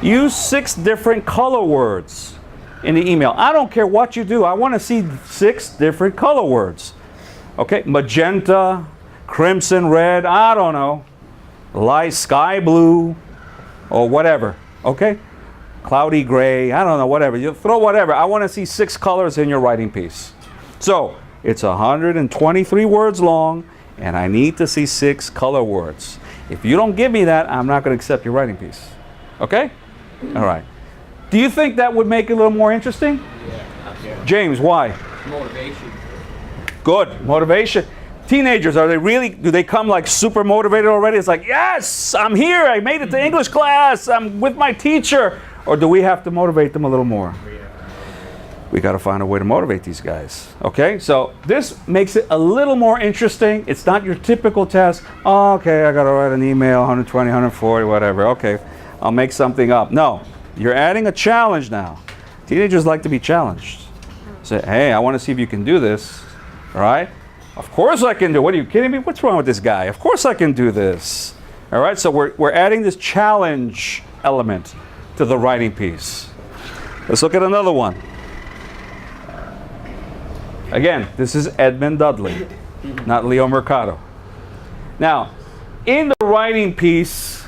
Use 6 different color words in the email. I don't care what you do. I want to see 6 different color words. Okay? Magenta, crimson, red, I don't know. Light sky blue, or whatever. Okay? Cloudy gray, I don't know, whatever. You throw whatever. I want to see 6 colors in your writing piece. So, it's 123 words long, and I need to see 6 color words. If you don't give me that, I'm not going to accept your writing piece. Okay? All right. Do you think that would make it a little more interesting?
Yeah.
James, why?
Motivation.
Good. Motivation. Teenagers, do they come like super motivated already? It's like, yes, I'm here. I made it to English class. I'm with my teacher. Or do we have to motivate them a little more? We got to find a way to motivate these guys. Okay, so this makes it a little more interesting. It's not your typical task. Oh, okay, I got to write an email, 120, 140, whatever. Okay, I'll make something up. No, you're adding a challenge now. Teenagers like to be challenged. Say, hey, I want to see if you can do this. All right? Of course I can do it. What are you kidding me? What's wrong with this guy? Of course I can do this. All right, so we're adding this challenge element to the writing piece. Let's look at another one. Again, this is Edmund Dudley, not Leo Mercado. Now, in the writing piece,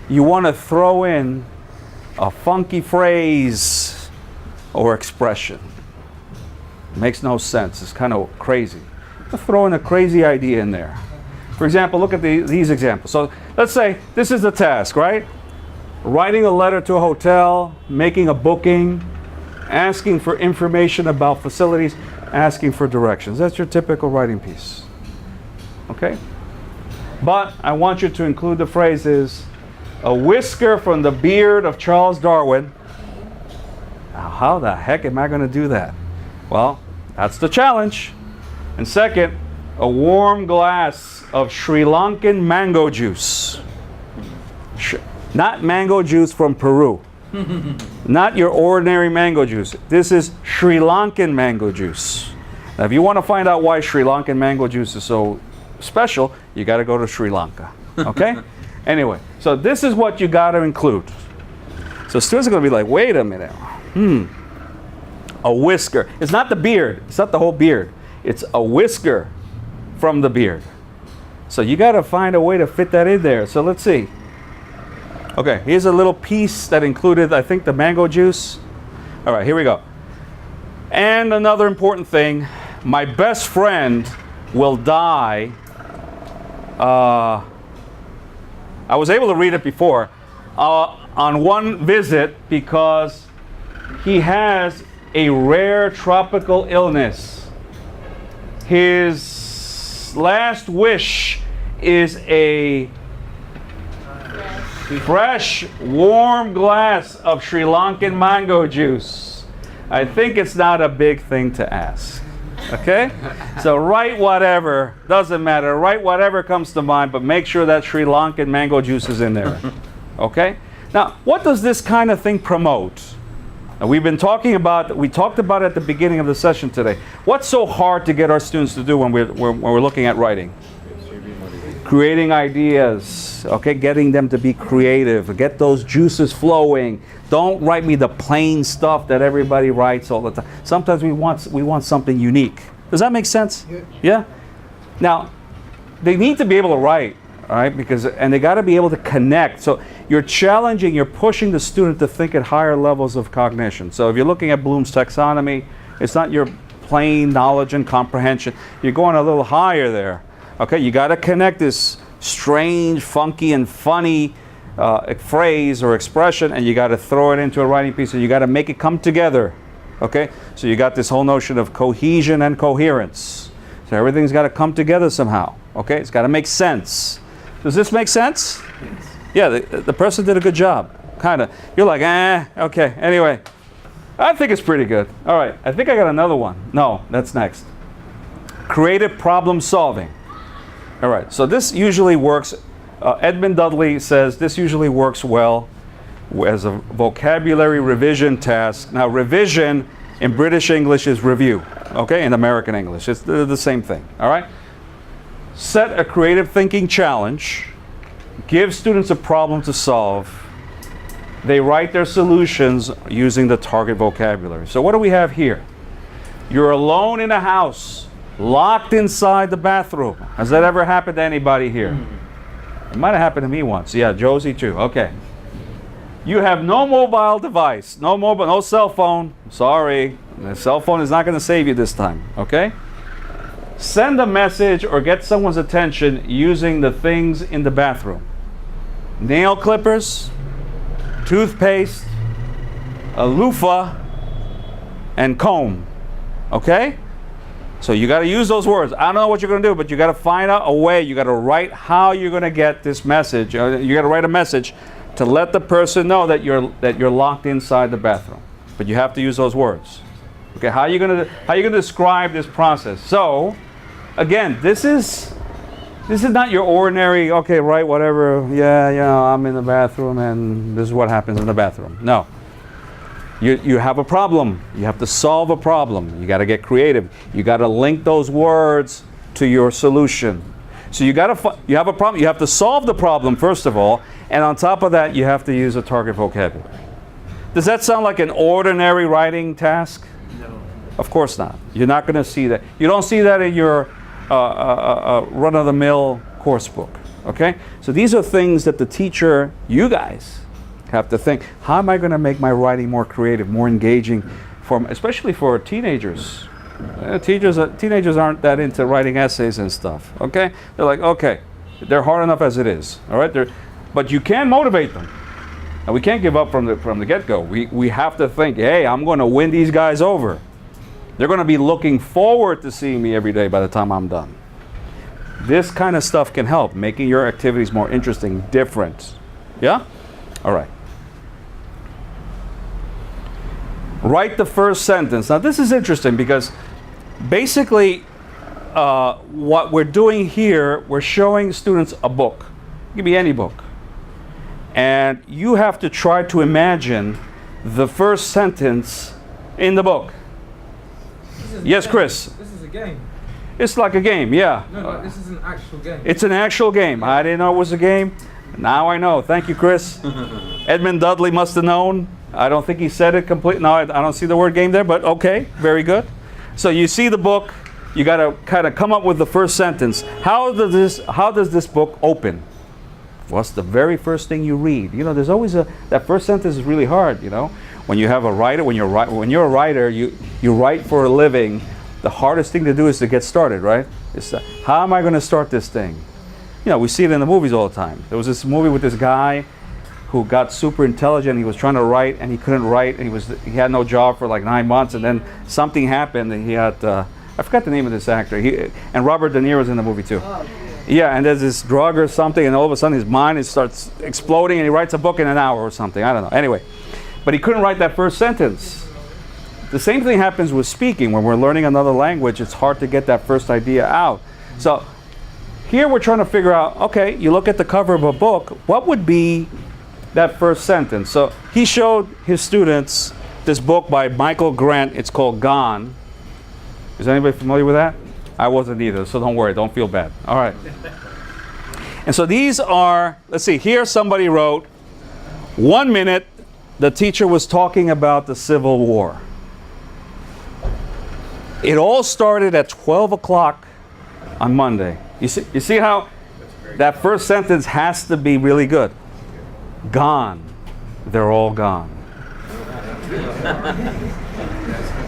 you want to throw in a funky phrase or expression. Makes no sense. It's kind of crazy. Throw in a crazy idea in there. For example, look at these examples. So let's say this is the task, right? Writing a letter to a hotel, making a booking, asking for information about facilities, asking for directions. That's your typical writing piece. Okay? But I want you to include the phrases, a whisker from the beard of Charles Darwin. Now, how the heck am I going to do that? Well, that's the challenge. And second, a warm glass of Sri Lankan mango juice. Not mango juice from Peru. Not your ordinary mango juice. This is Sri Lankan mango juice. Now, if you want to find out why Sri Lankan mango juice is so special, you got to go to Sri Lanka. Okay? Anyway, so this is what you got to include. So students are going to be like, wait a minute. A whisker. It's not the beard. It's not the whole beard. It's a whisker from the beard. So you got to find a way to fit that in there. So let's see. Okay, here's a little piece that included, I think, the mango juice. All right, here we go. And another important thing, my best friend will die. I was able to read it before. On one visit because he has a rare tropical illness. His last wish is a fresh, warm glass of Sri Lankan mango juice. I think it's not a big thing to ask. Okay? So write whatever, doesn't matter. Write whatever comes to mind, but make sure that Sri Lankan mango juice is in there. Okay? Now, what does this kind of thing promote? And we talked about it at the beginning of the session today. What's so hard to get our students to do when we're looking at writing? Creating ideas, okay? Getting them to be creative, get those juices flowing. Don't write me the plain stuff that everybody writes all the time. Sometimes we want something unique. Does that make sense? Yeah? Now, they need to be able to write, all right? And they got to be able to connect. So you're challenging, you're pushing the student to think at higher levels of cognition. So if you're looking at Bloom's taxonomy, it's not your plain knowledge and comprehension. You're going a little higher there. Okay, you got to connect this strange, funky, and funny phrase or expression, and you got to throw it into a writing piece, and you got to make it come together. Okay, so you got this whole notion of cohesion and coherence. So everything's got to come together somehow. Okay, it's got to make sense. Does this make sense? Yes. Yeah, the person did a good job. Kind of. You're like, okay. Anyway, I think it's pretty good. All right, I think I got another one. No, that's next. Creative problem solving. All right, so this usually works. Edmund Dudley says this usually works well as a vocabulary revision task. Now, revision in British English is review, okay? In American English, it's the same thing, all right? Set a creative thinking challenge, give students a problem to solve. They write their solutions using the target vocabulary. So what do we have here? You're alone in a house, locked inside the bathroom. Has that ever happened to anybody here? It might have happened to me once. Yeah, Josie too. Okay. You have no mobile device, no cell phone. Sorry, the cell phone is not going to save you this time. Okay. Send a message or get someone's attention using the things in the bathroom: nail clippers, toothpaste, a loofah, and comb. Okay. So you got to use those words. I don't know what you're going to do, but you got to find out a way. You got to write how you're going to get this message. You got to write a message to let the person know that you're locked inside the bathroom. But you have to use those words. Okay, how are you going to describe this process? So, again, this is not your ordinary, okay, write whatever, I'm in the bathroom and this is what happens in the bathroom. No. You have a problem. You have to solve a problem. You got to get creative. You got to link those words to your solution. So you have a problem. You have to solve the problem first of all, and on top of that, you have to use a target vocabulary. Does that sound like an ordinary writing task? No. Of course not. You're not going to see that. You don't see that in your run-of-the-mill course book. Okay. So these are things that the teacher, you guys, have to think, how am I going to make my writing more creative, more engaging, especially for teenagers. Teenagers aren't that into writing essays and stuff, okay? They're like, okay, they're hard enough as it is, all right? But you can motivate them. And we can't give up from the get-go. We have to think, hey, I'm going to win these guys over. They're going to be looking forward to seeing me every day by the time I'm done. This kind of stuff can help, making your activities more interesting, different. Yeah? All right. Write the first sentence. Now this is interesting because basically what we're doing here, we're showing students a book. It could be any book. And you have to try to imagine the first sentence in the book. Yes, Chris?
This is a game.
It's like a game, yeah.
No, this is an actual game.
It's an actual game. I didn't know it was a game. Now I know. Thank you, Chris. Edmund Dudley must have known. I don't think he said it complete. No, I don't see the word game there, but okay, very good. So you see the book, you got to kind of come up with the first sentence. How does this book open? What's the very first thing you read? You know, there's always that first sentence is really hard, you know. When you have a writer, when you're a writer, you write for a living. The hardest thing to do is to get started, right? It's how am I going to start this thing? You know, we see it in the movies all the time. There was this movie with this guy who got super intelligent. He was trying to write and he couldn't write. And he had no job for like 9 months. And then something happened and he had, I forgot the name of this actor. And Robert De Niro's in the movie too. Oh, yeah, and there's this drug or something and all of a sudden his mind starts exploding and he writes a book in an hour or something. I don't know. Anyway, but he couldn't write that first sentence. The same thing happens with speaking. When we're learning another language, it's hard to get that first idea out. So here we're trying to figure out, okay, you look at the cover of a book, what would be that first sentence? So he showed his students this book by Michael Grant. It's called Gone. Is anybody familiar with that? I wasn't either, so don't worry, don't feel bad. All right. And so these are, let's see, here somebody wrote, 1 minute, the teacher was talking about the Civil War. It all started at 12 o'clock on Monday. You see how that first sentence has to be really good. Gone. They're all gone.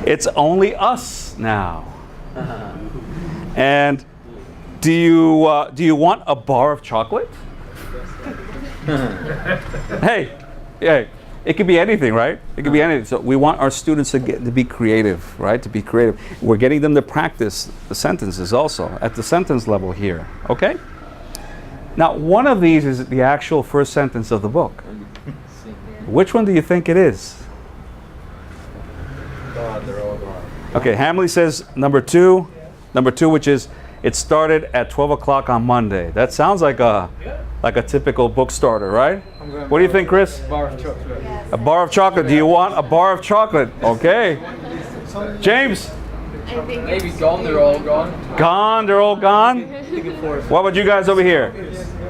It's only us now. And do you want a bar of chocolate? Hey, it could be anything, right? It could be anything. So we want our students to be creative, right? To be creative. We're getting them to practice the sentences also at the sentence level here. Okay? Now, one of these is the actual first sentence of the book. Which one do you think it is?
They're all gone.
Okay, Hamley says number two, which is it started at 12 o'clock on Monday. That sounds like a typical book starter, right? What do you think, Chris?
Bar of chocolate.
A bar of chocolate. Do you want a bar of chocolate? Okay. James?
I think
Maybe gone, they're all gone.
Gone, they're all gone? What about you guys over here?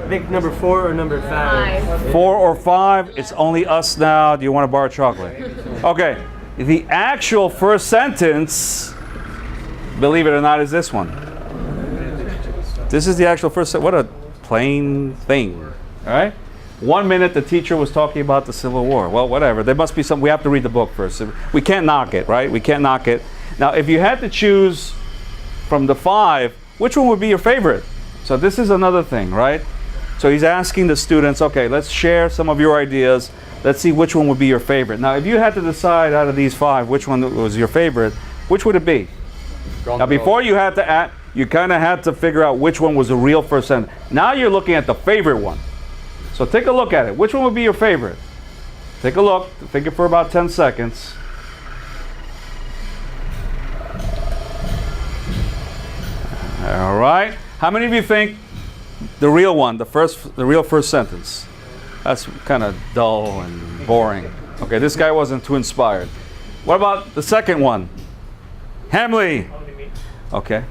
I think number 4 or number 5.
4 or 5, it's only us now. Do you want a bar of chocolate? Okay. The actual first sentence, believe it or not, is this one. This is the actual first sentence. What a plain thing. All right? 1 minute the teacher was talking about the Civil War. Well, whatever. There must be some. We have to read the book first. We can't knock it, right? We can't knock it. Now, if you had to choose from the 5, which one would be your favorite? So this is another thing, right? So he's asking the students, okay, let's share some of your ideas. Let's see which one would be your favorite. Now, if you had to decide out of these 5 which one was your favorite, which would it be? Now, before you had to act, you kind of had to figure out which one was the real first sentence. Now you're looking at the favorite one. So take a look at it. Which one would be your favorite? Take a look. Think it for about 10 seconds. All right. How many of you think the real one, the real first sentence? That's kind of dull and boring. Okay, this guy wasn't too inspired. What about the second one? Hamley. Okay.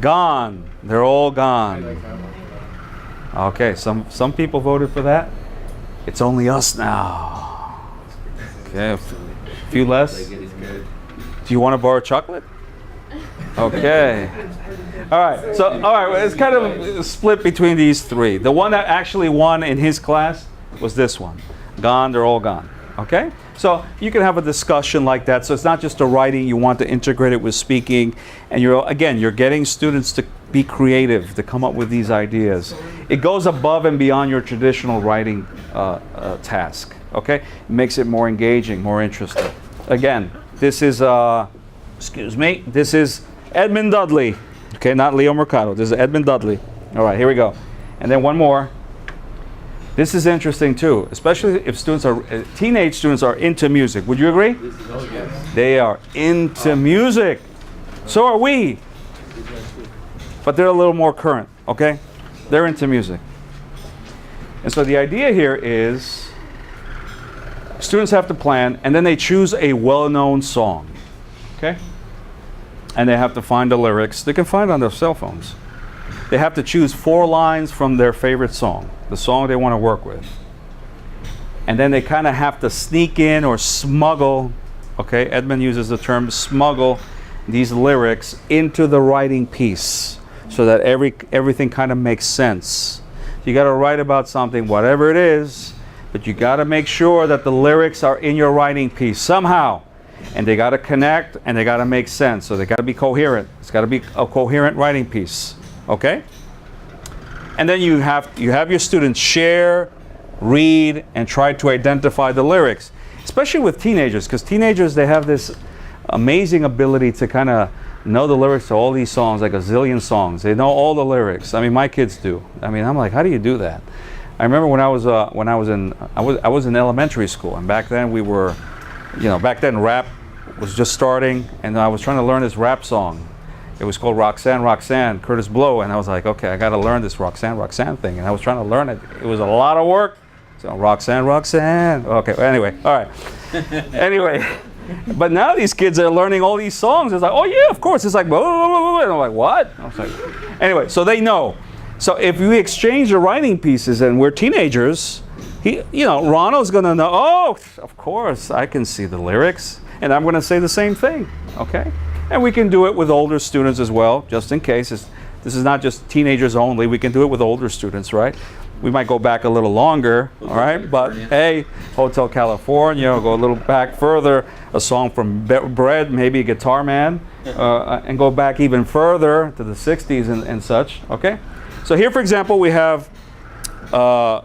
Gone. They're all gone. Okay, some people voted for that. It's only us now. Okay, a few less. Do you want a bar of chocolate? Okay. All right. So, all right. It's kind of split between these 3. The one that actually won in his class was this one. Gone. They're all gone. Okay. So you can have a discussion like that. So it's not just a writing. You want to integrate it with speaking, and you're getting students to be creative, to come up with these ideas. It goes above and beyond your traditional writing task. Okay. It makes it more engaging, more interesting. Again, this is this is Edmund Dudley. Okay, not Leo Mercado. This is Edmund Dudley. All right, here we go. And then one more. This is interesting too, especially if teenage students are into music. Would you agree?
Oh, yes.
They are into music. So are we. But they're a little more current, okay? They're into music. And so the idea here is students have to plan, and then they choose a well-known song, okay? And they have to find the lyrics. They can find it on their cell phones. They have to choose 4 lines from their favorite song, the song they want to work with. And then they kind of have to sneak in or smuggle, okay, Edmund uses the term smuggle, these lyrics into the writing piece so that everything kind of makes sense. You got to write about something, whatever it is, but you got to make sure that the lyrics are in your writing piece somehow. And they got to connect, and they got to make sense. So they got to be coherent. It's got to be a coherent writing piece, okay? And then you have your students share, read, and try to identify the lyrics, especially with teenagers, because teenagers, they have this amazing ability to kind of know the lyrics to all these songs, like a zillion songs. They know all the lyrics. I mean, my kids do. I mean, I'm like, how do you do that? I remember when I was in elementary school, and back then back then rap was just starting, and I was trying to learn this rap song. It was called Roxanne, Roxanne, Curtis Blow, and I was like, okay, I got to learn this Roxanne, Roxanne thing, and I was trying to learn it. It was a lot of work. So Roxanne, Roxanne. Okay, anyway, all right. Anyway, but now these kids are learning all these songs. It's like, oh yeah, of course. It's like, blah, blah, blah, blah. And I'm like, what? I was like, anyway, so they know. So if we exchange the writing pieces and we're teenagers, Ronald's gonna know, oh, of course, I can see the lyrics, and I'm gonna say the same thing, okay? And we can do it with older students as well, just in case. This is not just teenagers only. We can do it with older students, right? We might go back a little longer, all right? But hey, Hotel California, or go a little back further, a song from Bread, maybe Guitar Man, and go back even further to the 60s and such, okay? So here, for example, we have a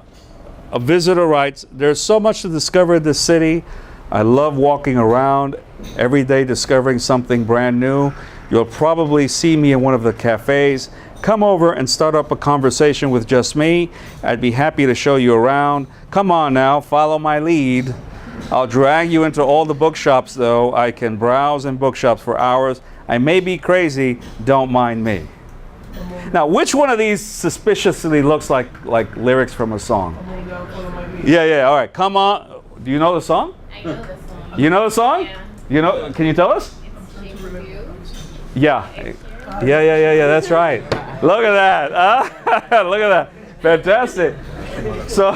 visitor writes, there's so much to discover in this city. I love walking around every day discovering something brand new. You'll probably see me in one of the cafes. Come over and start up a conversation with just me. I'd be happy to show you around. Come on now, follow my lead. I'll drag you into all the bookshops though. I can browse in bookshops for hours. I may be crazy, don't mind me. Now, which one of these suspiciously looks like lyrics from a song? Yeah, all right, come on. Do you know the song?
I know the song.
You know the song?
Yeah.
You know, can you tell us?
It's Shape of You.
Yeah, that's right. Look at that. Look at that. Fantastic. So,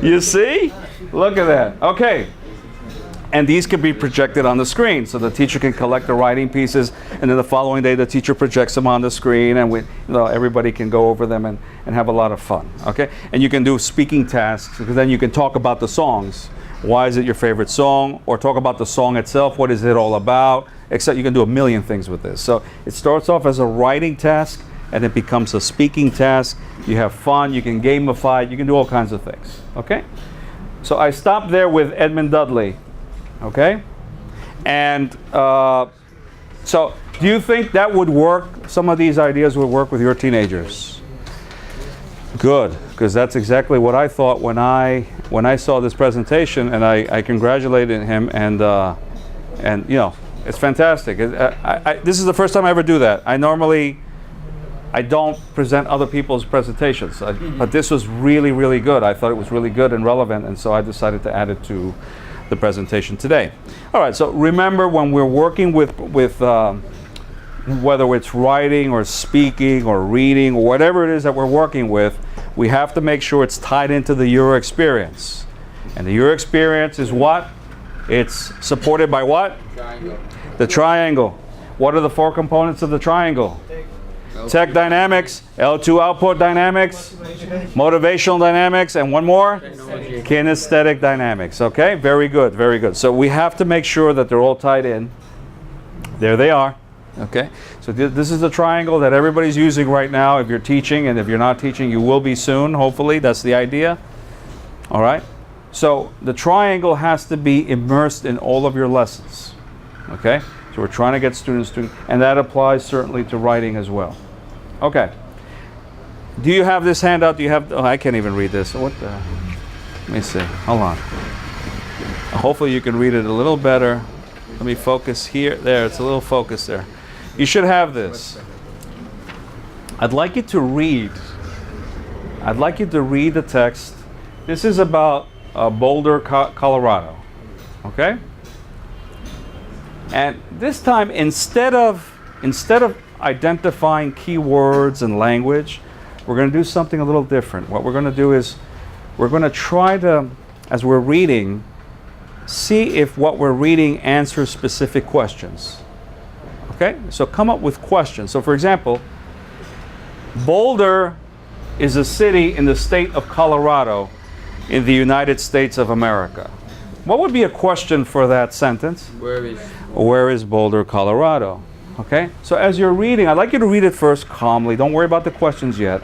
you see? Look at that. Okay. And these can be projected on the screen. So the teacher can collect the writing pieces, and then the following day the teacher projects them on the screen, and everybody can go over them and have a lot of fun. Okay? And you can do speaking tasks, because then you can talk about the songs. Why is it your favorite song? Or talk about the song itself. What is it all about? Except you can do a million things with this. So it starts off as a writing task, and it becomes a speaking task. You have fun. You can gamify it. You can do all kinds of things. Okay? So I stopped there with Edmund Dudley. Okay? And so do you think that would work? Some of these ideas would work with your teenagers? Good, because that's exactly what I thought when I saw this presentation, and I congratulated him, and you know, it's fantastic. This is the first time I ever do that. I don't present other people's presentations, but this was really, really good. I thought it was really good and relevant, and so I decided to add it to the presentation today. All right, so remember, when we're working with whether it's writing or speaking or reading or whatever it is that we're working with, we have to make sure it's tied into the Euro experience. And the Euro experience is what? It's supported by what?
Triangle.
The triangle. What are the four components of the triangle? Tech dynamics, L2 output dynamics, motivational dynamics, and one more? Kinesthetic dynamics. Okay, very good, very good. So we have to make sure that they're all tied in. There they are. Okay, so this is the triangle that everybody's using right now if you're teaching, and if you're not teaching, you will be soon, hopefully. That's the idea. All right, so the triangle has to be immersed in all of your lessons. Okay, so we're trying to get students to, and that applies certainly to writing as well. Okay, do you have this handout? Do you have, I can't even read this. What the, let me see, hold on. Hopefully you can read it a little better. Let me focus here, there, it's a little focus there. You should have this. I'd like you to read. I'd like you to read the text. This is about Boulder, Colorado. Okay? And this time, instead of identifying keywords and language, we're going to do something a little different. What we're going to do is we're going to try to, as we're reading, see if what we're reading answers specific questions. Okay? So come up with questions. So for example, Boulder is a city in the state of Colorado in the United States of America. What would be a question for that sentence? Where is Boulder, Colorado? Okay? So as you're reading, I'd like you to read it first calmly. Don't worry about the questions yet.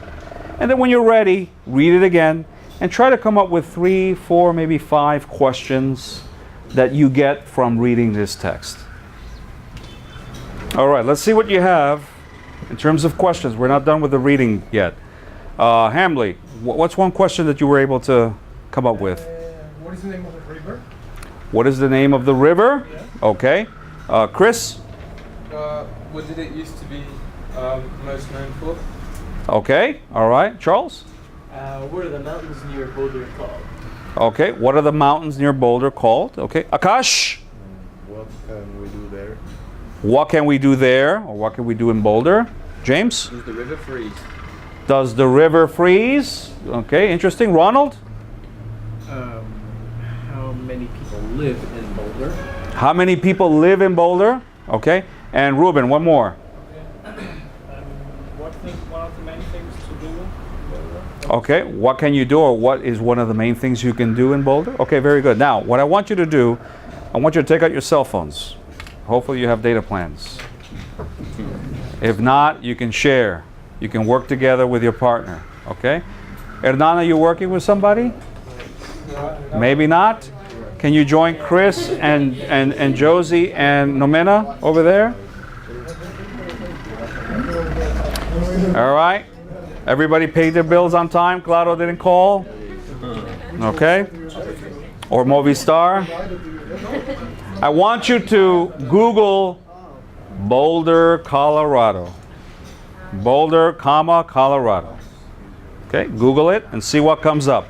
And then when you're ready, read it again and try to come up with 3, 4, maybe 5 questions that you get from reading this text. All right, let's see what you have in terms of questions. We're not done with the reading yet. Hamley, what's one question that you were able to come up with?
What is the name of the river?
What is the name of the river?
Yeah.
Okay. Chris?
What did it used to be most known for?
Okay. All right. Charles?
What are the mountains near Boulder called?
Okay. What are the mountains near Boulder called? Okay. Akash?
What can we do there?
What can we do there? Or what can we do in Boulder? James?
Does the river freeze?
Does the river freeze? Okay. Interesting. Ronald?
How many people live in Boulder?
How many people live in Boulder? Okay. And Ruben, one more.
What the
Okay, what can you do, or what is one of the main things you can do in Boulder? Okay, very good. Now, what I want you to do, I want you to take out your cell phones. Hopefully you have data plans. If not, you can share. You can work together with your partner, okay? Hernan, are you working with somebody? Maybe not. Can you join Chris and Josie and Nomena over there? All right. Everybody paid their bills on time. Claudio didn't call. Okay. Or Movistar. I want you to Google Boulder, Colorado. Boulder, Colorado. Okay. Google it and see what comes up.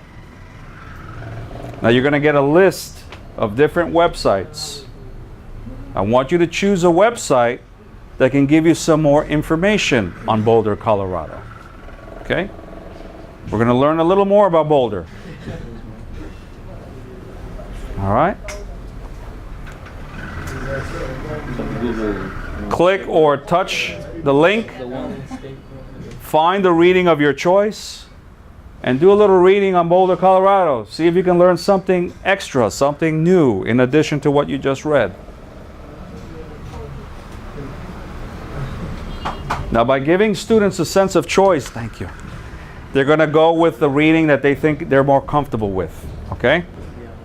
Now you're going to get a list of different websites. I want you to choose a website that can give you some more information on Boulder, Colorado. Okay? We're going to learn a little more about Boulder. All right? Click or touch the link. Find the reading of your choice. And do a little reading on Boulder, Colorado. See if you can learn something extra, something new, in addition to what you just read. Now, by giving students a sense of choice, thank you, they're going to go with the reading that they think they're more comfortable with, okay?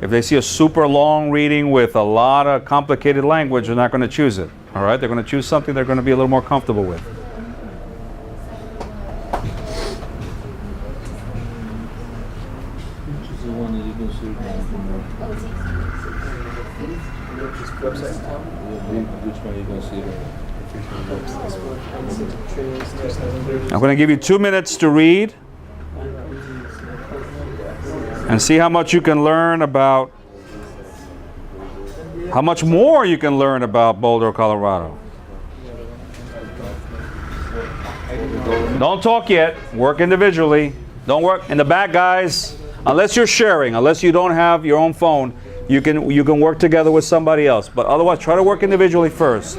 If they see a super long reading with a lot of complicated language, they're not going to choose it, all right? They're going to choose something they're going to be a little more comfortable with. I'm going to give you 2 minutes to read and see how much you can learn about, how much more you can learn about Boulder, Colorado. Don't talk yet. Work individually. Don't work in the back, guys. Unless you're sharing, unless you don't have your own phone, you can work together with somebody else. But otherwise, try to work individually first.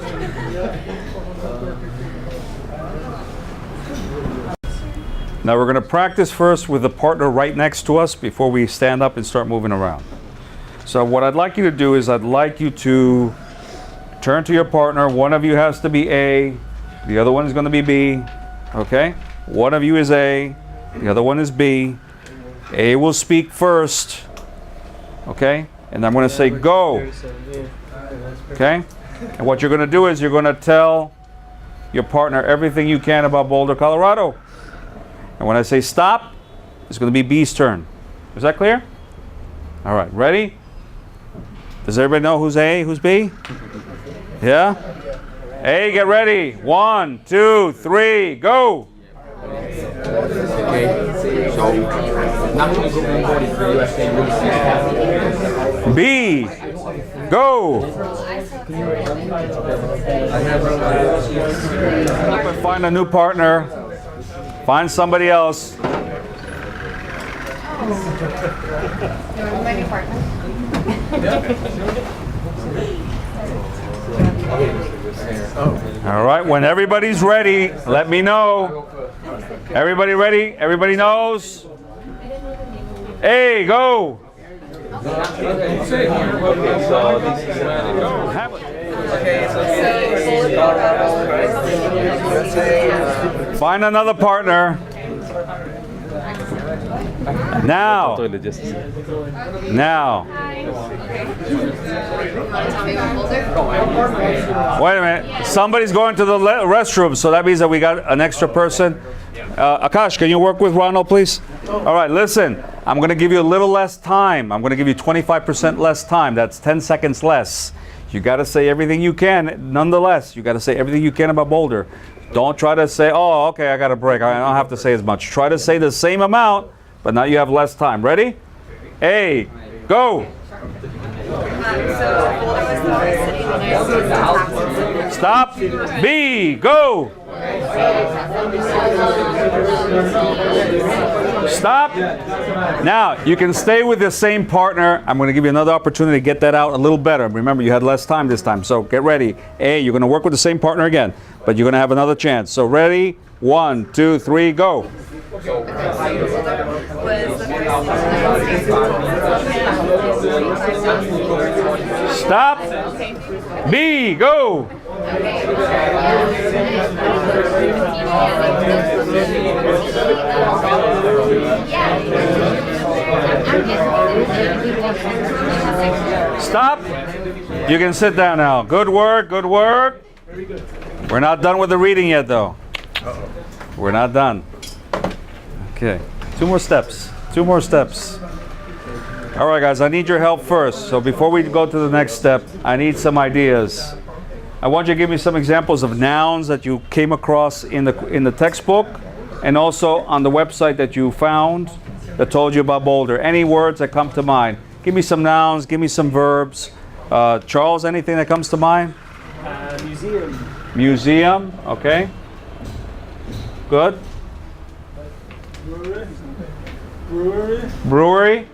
Now we're going to practice first with the partner right next to us before we stand up and start moving around. So what I'd like you to do is I'd like you to turn to your partner. One of you has to be A, the other one is going to be B. Okay? One of you is A, the other one is B. A will speak first. Okay? And I'm going to say go. Okay? And what you're going to do is you're going to tell your partner everything you can about Boulder, Colorado. And when I say stop, it's going to be B's turn. Is that clear? All right, ready? Does everybody know who's A, who's B? Yeah? A, get ready. 1, 2, 3, go. B, go. Find a new partner. Find somebody else. All right, when everybody's ready, let me know. Everybody ready? Everybody knows? Hey, go! Find another partner. Now. Now. Wait a minute. Somebody's going to the restroom, so that means that we got an extra person. Akash, can you work with Ronald, please? All right, listen. I'm going to give you a little less time. I'm going to give you 25% less time. That's 10 seconds less. You got to say everything you can. Nonetheless, you got to say everything you can about Boulder. Don't try to say, oh, okay, I got a break. I don't have to say as much. Try to say the same amount, but now you have less time. Ready? A, go. Stop. B, go. Stop. Now, you can stay with the same partner. I'm going to give you another opportunity to get that out a little better. Remember, you had less time this time, so get ready. A, you're going to work with the same partner again, but you're going to have another chance. So ready? 1, 2, 3, go.
So,
Stop. B, go. Stop. You can sit down now. Good work, good work. We're not done with the reading yet, though. We're not done. Okay, 2 more steps. 2 more steps. All right, guys, I need your help first. So before we go to the next step, I need some ideas. I want you to give me some examples of nouns that you came across in the textbook and also on the website that you found that told you about Boulder. Any words that come to mind. Give me some nouns, give me some verbs. Charles, anything that comes to mind?
Museum.
Museum, okay. Good.
Brewery.
Brewery.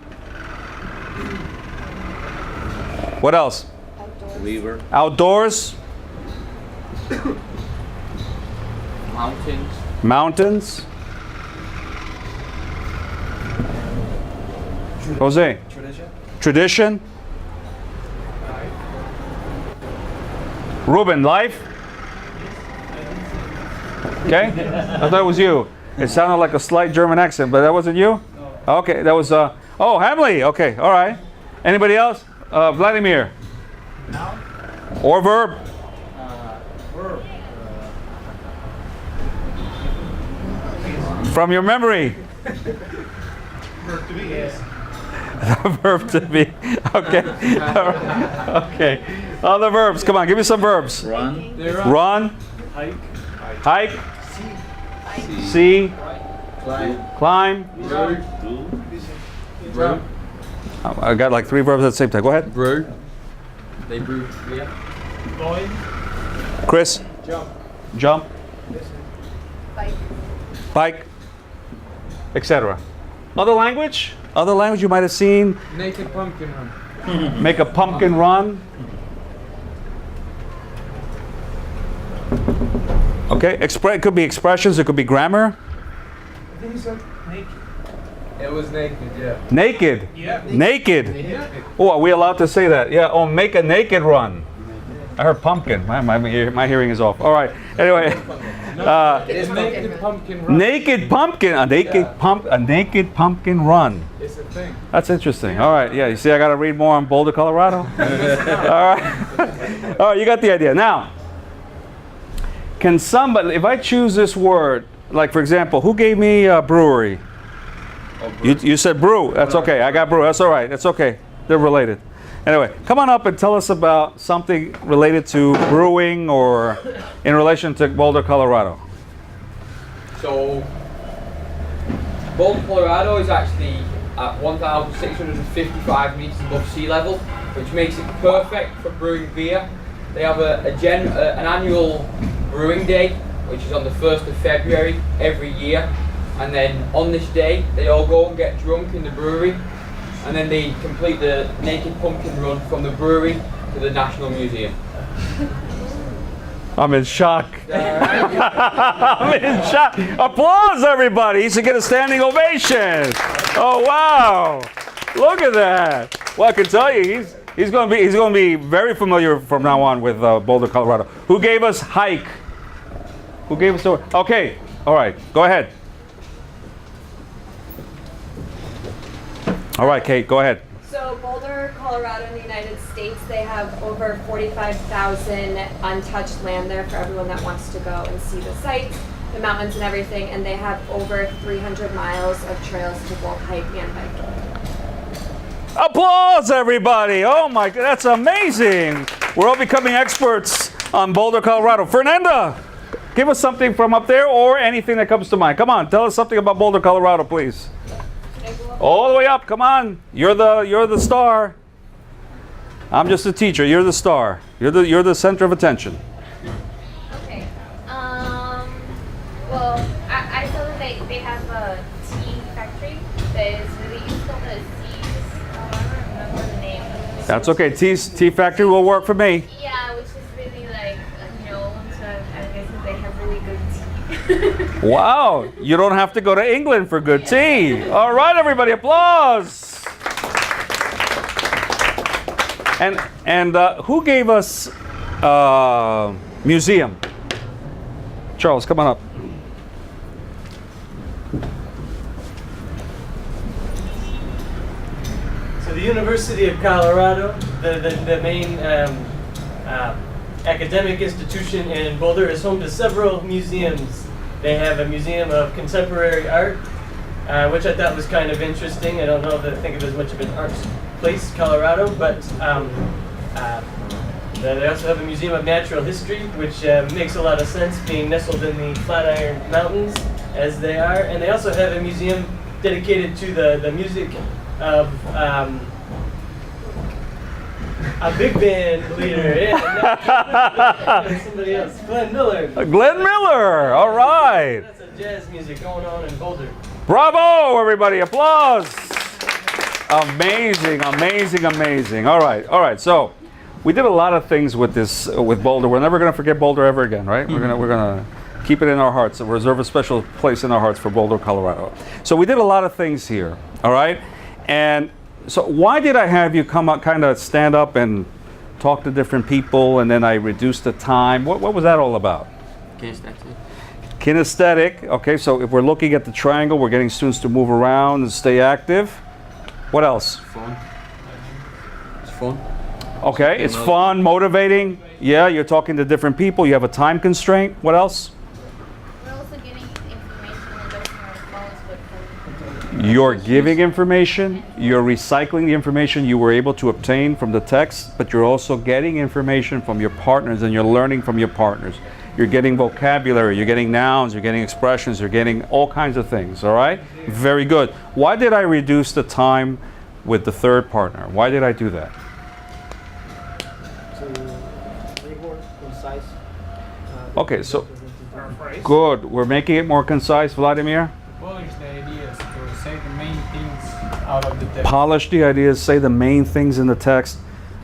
What else?
Weaver.
Outdoors.
Mountains.
Mountains. Jose.
Tradition.
Tradition. Ruben, life. Okay, I thought it was you. It sounded like a slight German accent, but that wasn't you? Okay, that was, oh, Hamley. Okay, all right. Anybody else? Vladimir.
Noun.
Or verb.
Verb.
From your memory.
Verb to be. Yes.
Verb to be. Okay. All right. Okay. Other verbs. Come on, give me some verbs.
Run.
Run.
Hike.
Hike. See. Climb.
Brew.
I got like 3 verbs at the same time. Go ahead.
Brew. They brew beer.
Going.
Chris.
Jump.
Jump. Bike. Etc. Other language? Other language you might have seen.
Naked pumpkin run.
Make a pumpkin run. Okay. It could be expressions. It could be grammar.
I think he said naked.
It was naked, yeah.
Naked.
Yeah.
Naked. Oh, are we allowed to say that? Yeah. Oh, make a naked run. I heard pumpkin. My hearing is off. All right. Anyway.
It's naked pumpkin run.
Naked pumpkin. A naked pumpkin run.
It's a thing.
That's interesting. All right. Yeah. You see, I got to read more on Boulder, Colorado. All right. All right. You got the idea. Now, can somebody, if I choose this word, like for example, who gave me brewery? You said brew. That's okay. I got brew. That's all right. That's okay. They're related. Anyway, come on up and tell us about something related to brewing or in relation to Boulder, Colorado.
So, Boulder, Colorado is actually at 1,655 meters above sea level, which makes it perfect for brewing beer. They have an annual brewing day, which is on the 1st of February every year. And then on this day, they all go and get drunk in the brewery. And then they complete the naked pumpkin run from the brewery to the National Museum.
I'm in shock. I'm in shock. Applause, everybody. He should get a standing ovation. Oh, wow. Look at that. Well, I can tell you, he's going to be very familiar from now on with Boulder, Colorado. Who gave us hike? Who gave us the word? Okay. All right. Go ahead. All right, Kate, go ahead.
So Boulder, Colorado in the United States, they have over 45,000 untouched land there for everyone that wants to go and see the sights, the mountains and everything, and they have over 300 miles of trails to both hike and bike.
Applause, everybody. Oh my God, that's amazing. We're all becoming experts on Boulder, Colorado. Fernanda, give us something from up there or anything that comes to mind. Come on, tell us something about Boulder, Colorado, please. All the way up, come on. You're the star. I'm just a teacher. You're the star. You're the center of attention.
Okay. Well, I saw that they have a tea factory that is really useful. The teas. I don't remember the name.
That's okay. Tea factory will work for me.
Yeah, which is really like known. So I guess they have really good tea.
Wow, you don't have to go to England for good tea. All right, everybody, applause. And who gave us museum? Charles, come on up.
So the University of Colorado, the main academic institution in Boulder, is home to several museums. They have a museum of contemporary art, which I thought was kind of interesting. I don't know if I think of it as much of an art place, Colorado, but they also have a museum of natural history, which makes a lot of sense, being nestled in the Flatiron Mountains as they are. And they also have a museum dedicated to the music of a big band leader. Yeah, somebody else. Glenn Miller.
Glenn Miller, all right.
That's a jazz music going on in Boulder.
Bravo, everybody, applause. Amazing, amazing, amazing. All right. So we did a lot of things with this, with Boulder. We're never going to forget Boulder ever again, right?
Mm-hmm.
We're gonna keep it in our hearts. Reserve a special place in our hearts for Boulder, Colorado. So we did a lot of things here, all right? And so why did I have you come up, kind of stand up and talk to different people, and then I reduced the time? What was that all about? Kinesthetic. Okay, so if we're looking at the triangle, we're getting students to move around and stay active. What else?
Fun. It's fun.
Okay, it's fun, motivating. Yeah, you're talking to different people. You have a time constraint. What else?
We're also getting information and those are phones with
You're giving information. You're recycling the information you were able to obtain from the text, but you're also getting information from your partners, and you're learning from your partners. You're getting vocabulary, you're getting nouns, you're getting expressions, you're getting all kinds of things, all right? Very good. Why did I reduce the time with the third partner? Why did I do that?
Concise.
Okay, so good. We're making it more concise, Vladimir.
Polish the ideas to say the main things out of the text.
Polish the ideas, say the main things in the text.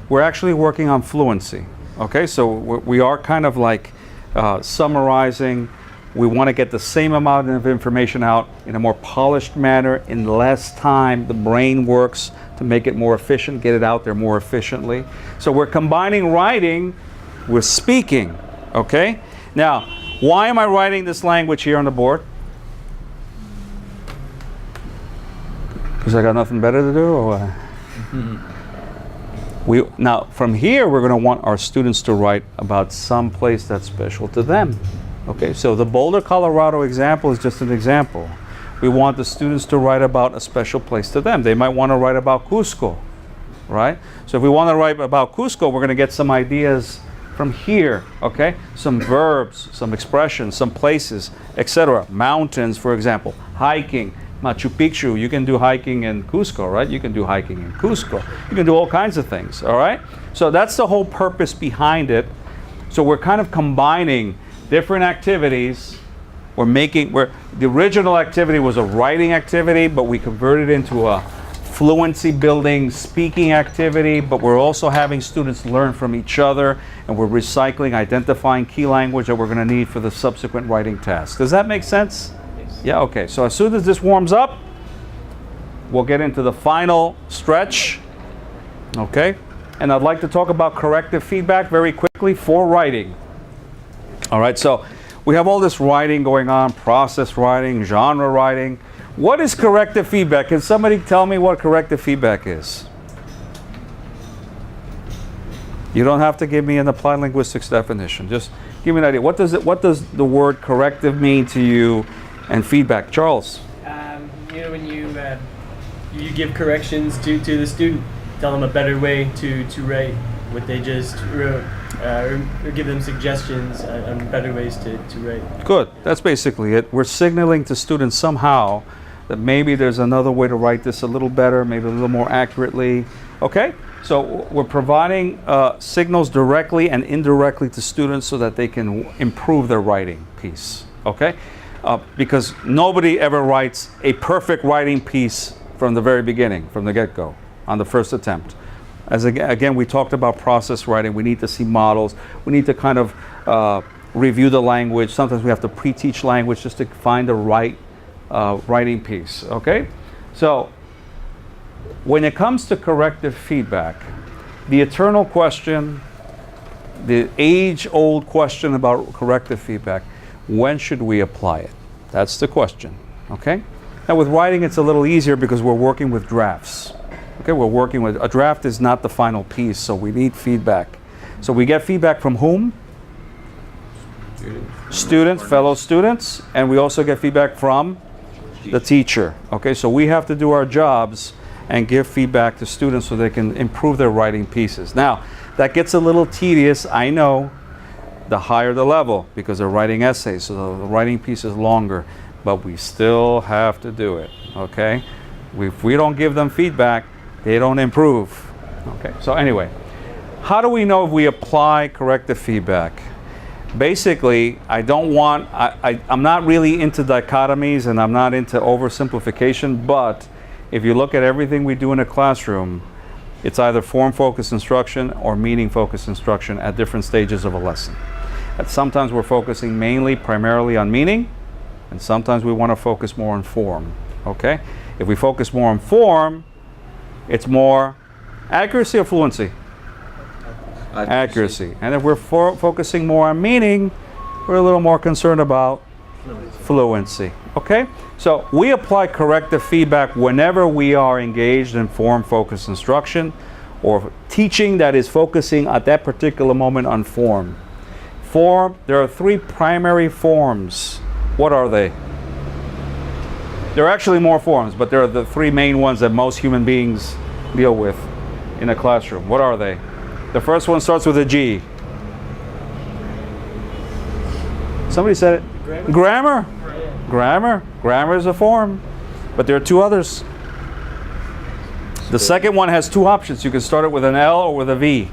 We're actually working on fluency. Okay, so we are kind of like summarizing. We want to get the same amount of information out in a more polished manner in less time. The brain works to make it more efficient, get it out there more efficiently. So we're combining writing with speaking. Okay, now why am I writing this language here on the board? Because I got nothing better to do, or what? Now from here we're going to want our students to write about some place that's special to them. Okay, so the Boulder, Colorado example is just an example. We want the students to write about a special place to them. They might want to write about Cusco, right? So if we want to write about Cusco, we're going to get some ideas from here, okay? Some verbs, some expressions, some places, etc. Mountains, for example. Hiking, Machu Picchu. You can do hiking in Cusco, right? You can do hiking in Cusco. You can do all kinds of things, all right? So that's the whole purpose behind it. So we're kind of combining different activities. The original activity was a writing activity, but we converted it into a fluency building speaking activity, but we're also having students learn from each other, and we're recycling, identifying key language that we're going to need for the subsequent writing task. Does that make sense? Yes. Yeah, okay. So as soon as this warms up, we'll get into the final stretch, okay? And I'd like to talk about corrective feedback very quickly for writing. All right, so we have all this writing going on, process writing, genre writing. What is corrective feedback? Can somebody tell me what corrective feedback is? You don't have to give me an applied linguistics definition. Just give me an idea. What does the word corrective mean to you, and feedback? Charles?
When you give corrections to the student, tell them a better way to write what they just wrote. Or give them suggestions on better ways to write.
Good. That's basically it. We're signaling to students somehow that maybe there's another way to write this a little better, maybe a little more accurately. Okay? So we're providing signals directly and indirectly to students so that they can improve their writing piece. Okay? Because nobody ever writes a perfect writing piece from the very beginning, from the get-go, on the first attempt. As again, we talked about process writing. We need to see models. We need to kind of review the language. Sometimes we have to pre-teach language just to find the right writing piece, okay? So, when it comes to corrective feedback, the eternal question, the age-old question about corrective feedback, when should we apply it? That's the question, okay? Now with writing it's a little easier because we're working with drafts. Okay, we're working with, a draft is not the final piece, so we need feedback. So we get feedback from whom? Students, fellow students, and we also get feedback from the teacher. Okay, so we have to do our jobs and give feedback to students so they can improve their writing pieces. Now, that gets a little tedious, I know, the higher the level, because they're writing essays, so the writing piece is longer, but we still have to do it, okay? If we don't give them feedback, they don't improve. Okay, so anyway, how do we know if we apply corrective feedback? Basically, I'm not really into dichotomies and I'm not into oversimplification, but if you look at everything we do in a classroom, it's either form-focused instruction or meaning-focused instruction at different stages of a lesson. And sometimes we're focusing primarily on meaning, and sometimes we want to focus more on form, okay? If we focus more on form, it's more accuracy or fluency? Accuracy. And if we're focusing more on meaning, we're a little more concerned about fluency. Okay? So we apply corrective feedback whenever we are engaged in form-focused instruction or teaching that is focusing at that particular moment on form. Form, there are 3 primary forms. What are they? There are actually more forms, but there are the 3 main ones that most human beings deal with in a classroom. What are they? The first one starts with a G. Somebody said it. Grammar. Grammar. Grammar is a form. But there are 2 others. The second one has 2 options. You can start it with an L or with a V.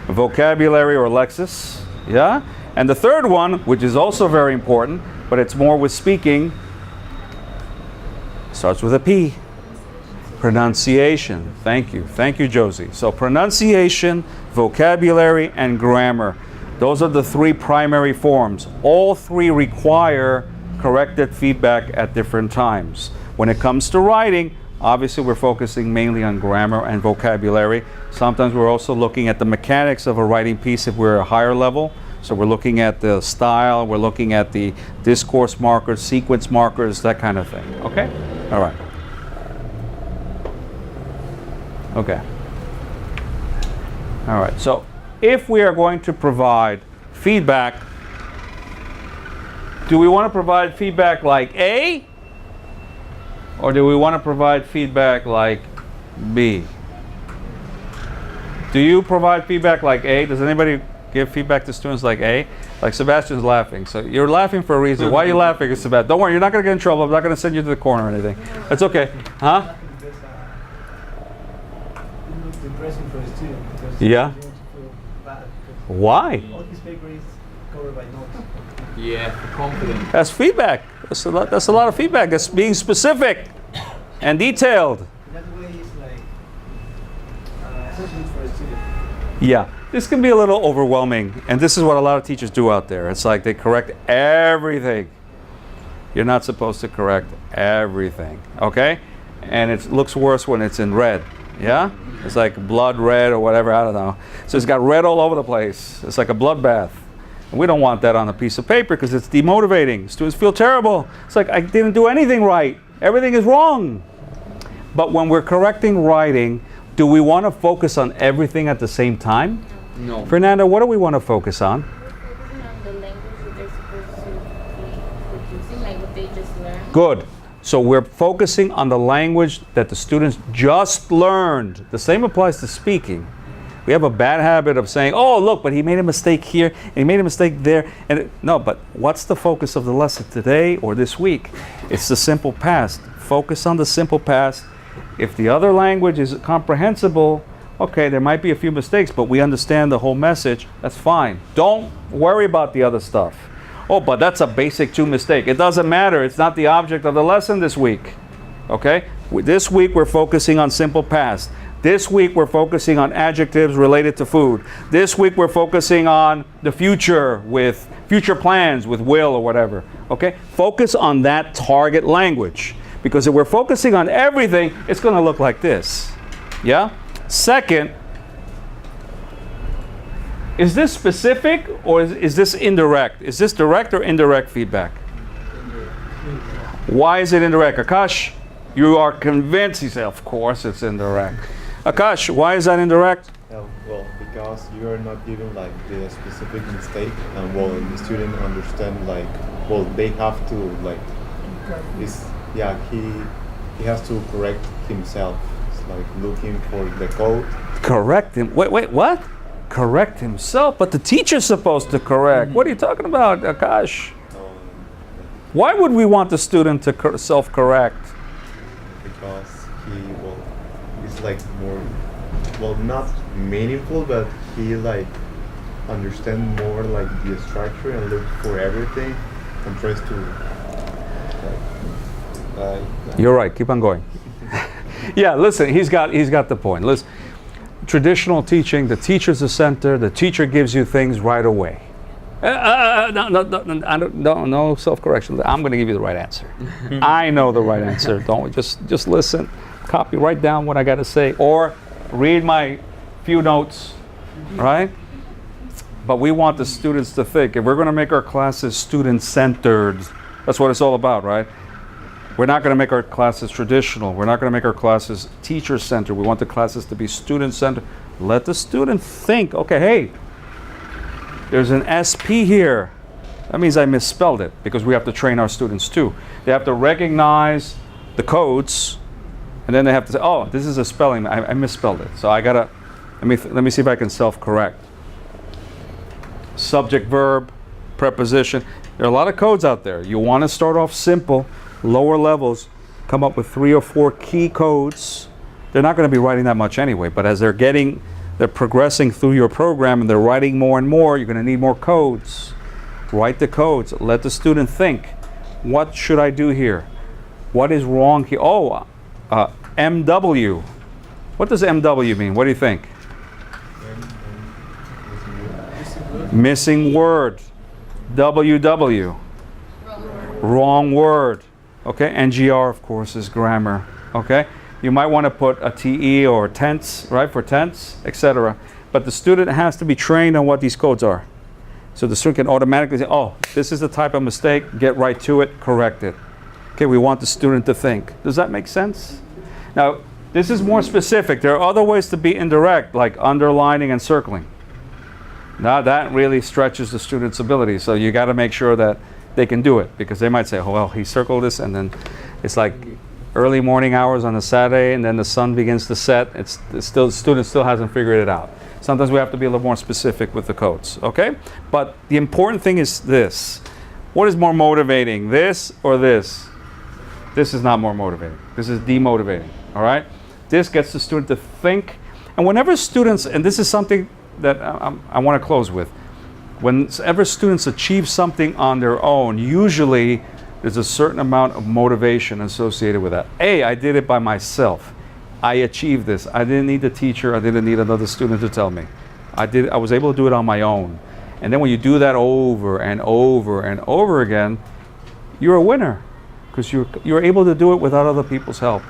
Vocabulary or lexis. Yeah? And the third one, which is also very important, but it's more with speaking, starts with a P. Pronunciation. Thank you. Thank you, Josie. So pronunciation, vocabulary, and grammar. Those are the 3 primary forms. All 3 require corrected feedback at different times. When it comes to writing, obviously we're focusing mainly on grammar and vocabulary. Sometimes we're also looking at the mechanics of a writing piece if we're a higher level. So we're looking at the style, we're looking at the discourse markers, sequence markers, that kind of thing. Okay? All right. Okay. All right. So if we are going to provide feedback, do we want to provide feedback like A? Or do we want to provide feedback like B? Do you provide feedback like A? Does anybody give feedback to students like A? Like Sebastian's laughing. So you're laughing for a reason. Why are you laughing, Sebastian? Don't worry, you're not going to get in trouble. I'm not going to send you to the corner or anything. It's okay. Huh?
It's depressing for a student because
Yeah.
they want to feel bad.
Why?
All his paper is covered by notes.
Yeah, for confidence.
That's feedback. That's a lot of feedback. That's being specific and detailed.
That way is like assessment for a student.
Yeah, this can be a little overwhelming, and this is what a lot of teachers do out there. It's like they correct everything. You're not supposed to correct everything, okay? And it looks worse when it's in red, yeah? It's like blood red or whatever, I don't know. So it's got red all over the place. It's like a bloodbath. And we don't want that on a piece of paper because it's demotivating. Students feel terrible. It's like, I didn't do anything right. Everything is wrong. But when we're correcting writing, do we want to focus on everything at the same time?
No.
Fernanda, what do we want to focus on?
Focusing on the language that they're supposed to be producing, like what they just learned.
Good. So we're focusing on the language that the students just learned. The same applies to speaking. We have a bad habit of saying, oh, look, but he made a mistake here, and he made a mistake there. And no, but what's the focus of the lesson today or this week? It's the simple past. Focus on the simple past. If the other language is comprehensible, okay, there might be a few mistakes, but we understand the whole message. That's fine. Don't worry about the other stuff. Oh, but that's a basic 2 mistake. It doesn't matter. It's not the object of the lesson this week. Okay? This week we're focusing on simple past. This week we're focusing on adjectives related to food. This week we're focusing on the future with future plans with will or whatever. Okay? Focus on that target language. Because if we're focusing on everything, it's going to look like this. Yeah? Second, is this specific or is this indirect? Is this direct or indirect feedback? Why is it indirect? Akash, you are convinced. He said, of course it's indirect. Akash, why is that indirect?
Well, because you are not giving like the specific mistake, and well, the student understand like, well, they have to like, he has to correct himself. It's like looking for the code.
Correct him. Wait, what? Correct himself? But the teacher's supposed to correct. What are you talking about, Akash? Why would we want the student to self-correct?
Because he's like more, well, not meaningful, but he like understand more like the structure and look for everything and tries to
You're right. Keep on going. Yeah, listen, he's got the point. Listen, traditional teaching, the teacher's the center. The teacher gives you things right away. No self-correction. I'm going to give you the right answer. I know the right answer. Don't just listen. Copy, write down what I got to say, or read my few notes, right? But we want the students to think. If we're going to make our classes student-centered, that's what it's all about, right? We're not going to make our classes traditional. We're not going to make our classes teacher-centered. We want the classes to be student-centered. Let the student think, okay, hey, there's an SP here. That means I misspelled it, because we have to train our students too. They have to recognize the codes, and then they have to say, oh, this is a spelling. I misspelled it. So I gotta, let me see if I can self-correct. Subject, verb, preposition. There are a lot of codes out there. You want to start off simple, lower levels, come up with 3 or 4 key codes. They're not going to be writing that much anyway, but as they're progressing through your program and they're writing more and more, you're going to need more codes. Write the codes. Let the student think. What should I do here? What is wrong here? Oh, MW. What does MW mean? What do you think? Missing word. WW. Wrong word. Okay, NGR, of course, is grammar. Okay, you might want to put a TE or tense, right, for tense, etc. But the student has to be trained on what these codes are. So the student can automatically say, oh, this is the type of mistake, get right to it, correct it. Okay, we want the student to think. Does that make sense? Now, this is more specific. There are other ways to be indirect, like underlining and circling. Now that really stretches the student's ability. So you got to make sure that they can do it, because they might say, oh, well, he circled this, and then it's like early morning hours on a Saturday, and then the sun begins to set. It's still, the student still hasn't figured it out. Sometimes we have to be a little more specific with the codes, okay? But the important thing is this. What is more motivating, this or this? This is not more motivating. This is demotivating, all right? This gets the student to think. And whenever students, and this is something that I want to close with, whenever students achieve something on their own, usually there's a certain amount of motivation associated with that. I did it by myself. I achieved this. I didn't need a teacher. I didn't need another student to tell me. I was able to do it on my own. And then when you do that over and over and over again, you're a winner, because you're able to do it without other people's help.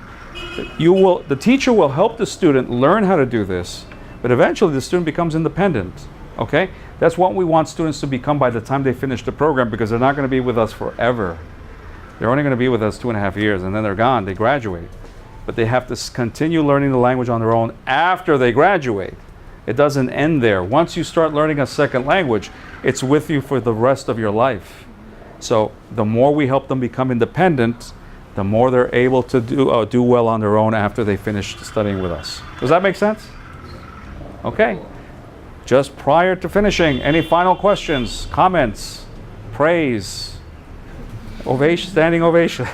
The teacher will help the student learn how to do this, but eventually the student becomes independent. Okay? That's what we want students to become by the time they finish the program, because they're not going to be with us forever. They're only going to be with us 2.5 years, and then they're gone. They graduate. But they have to continue learning the language on their own after they graduate. It doesn't end there. Once you start learning a second language, it's with you for the rest of your life. So the more we help them become independent, the more they're able to do well on their own after they finish studying with us. Does that make sense? Okay. Just prior to finishing, any final questions, comments, praise, ovation, standing ovation?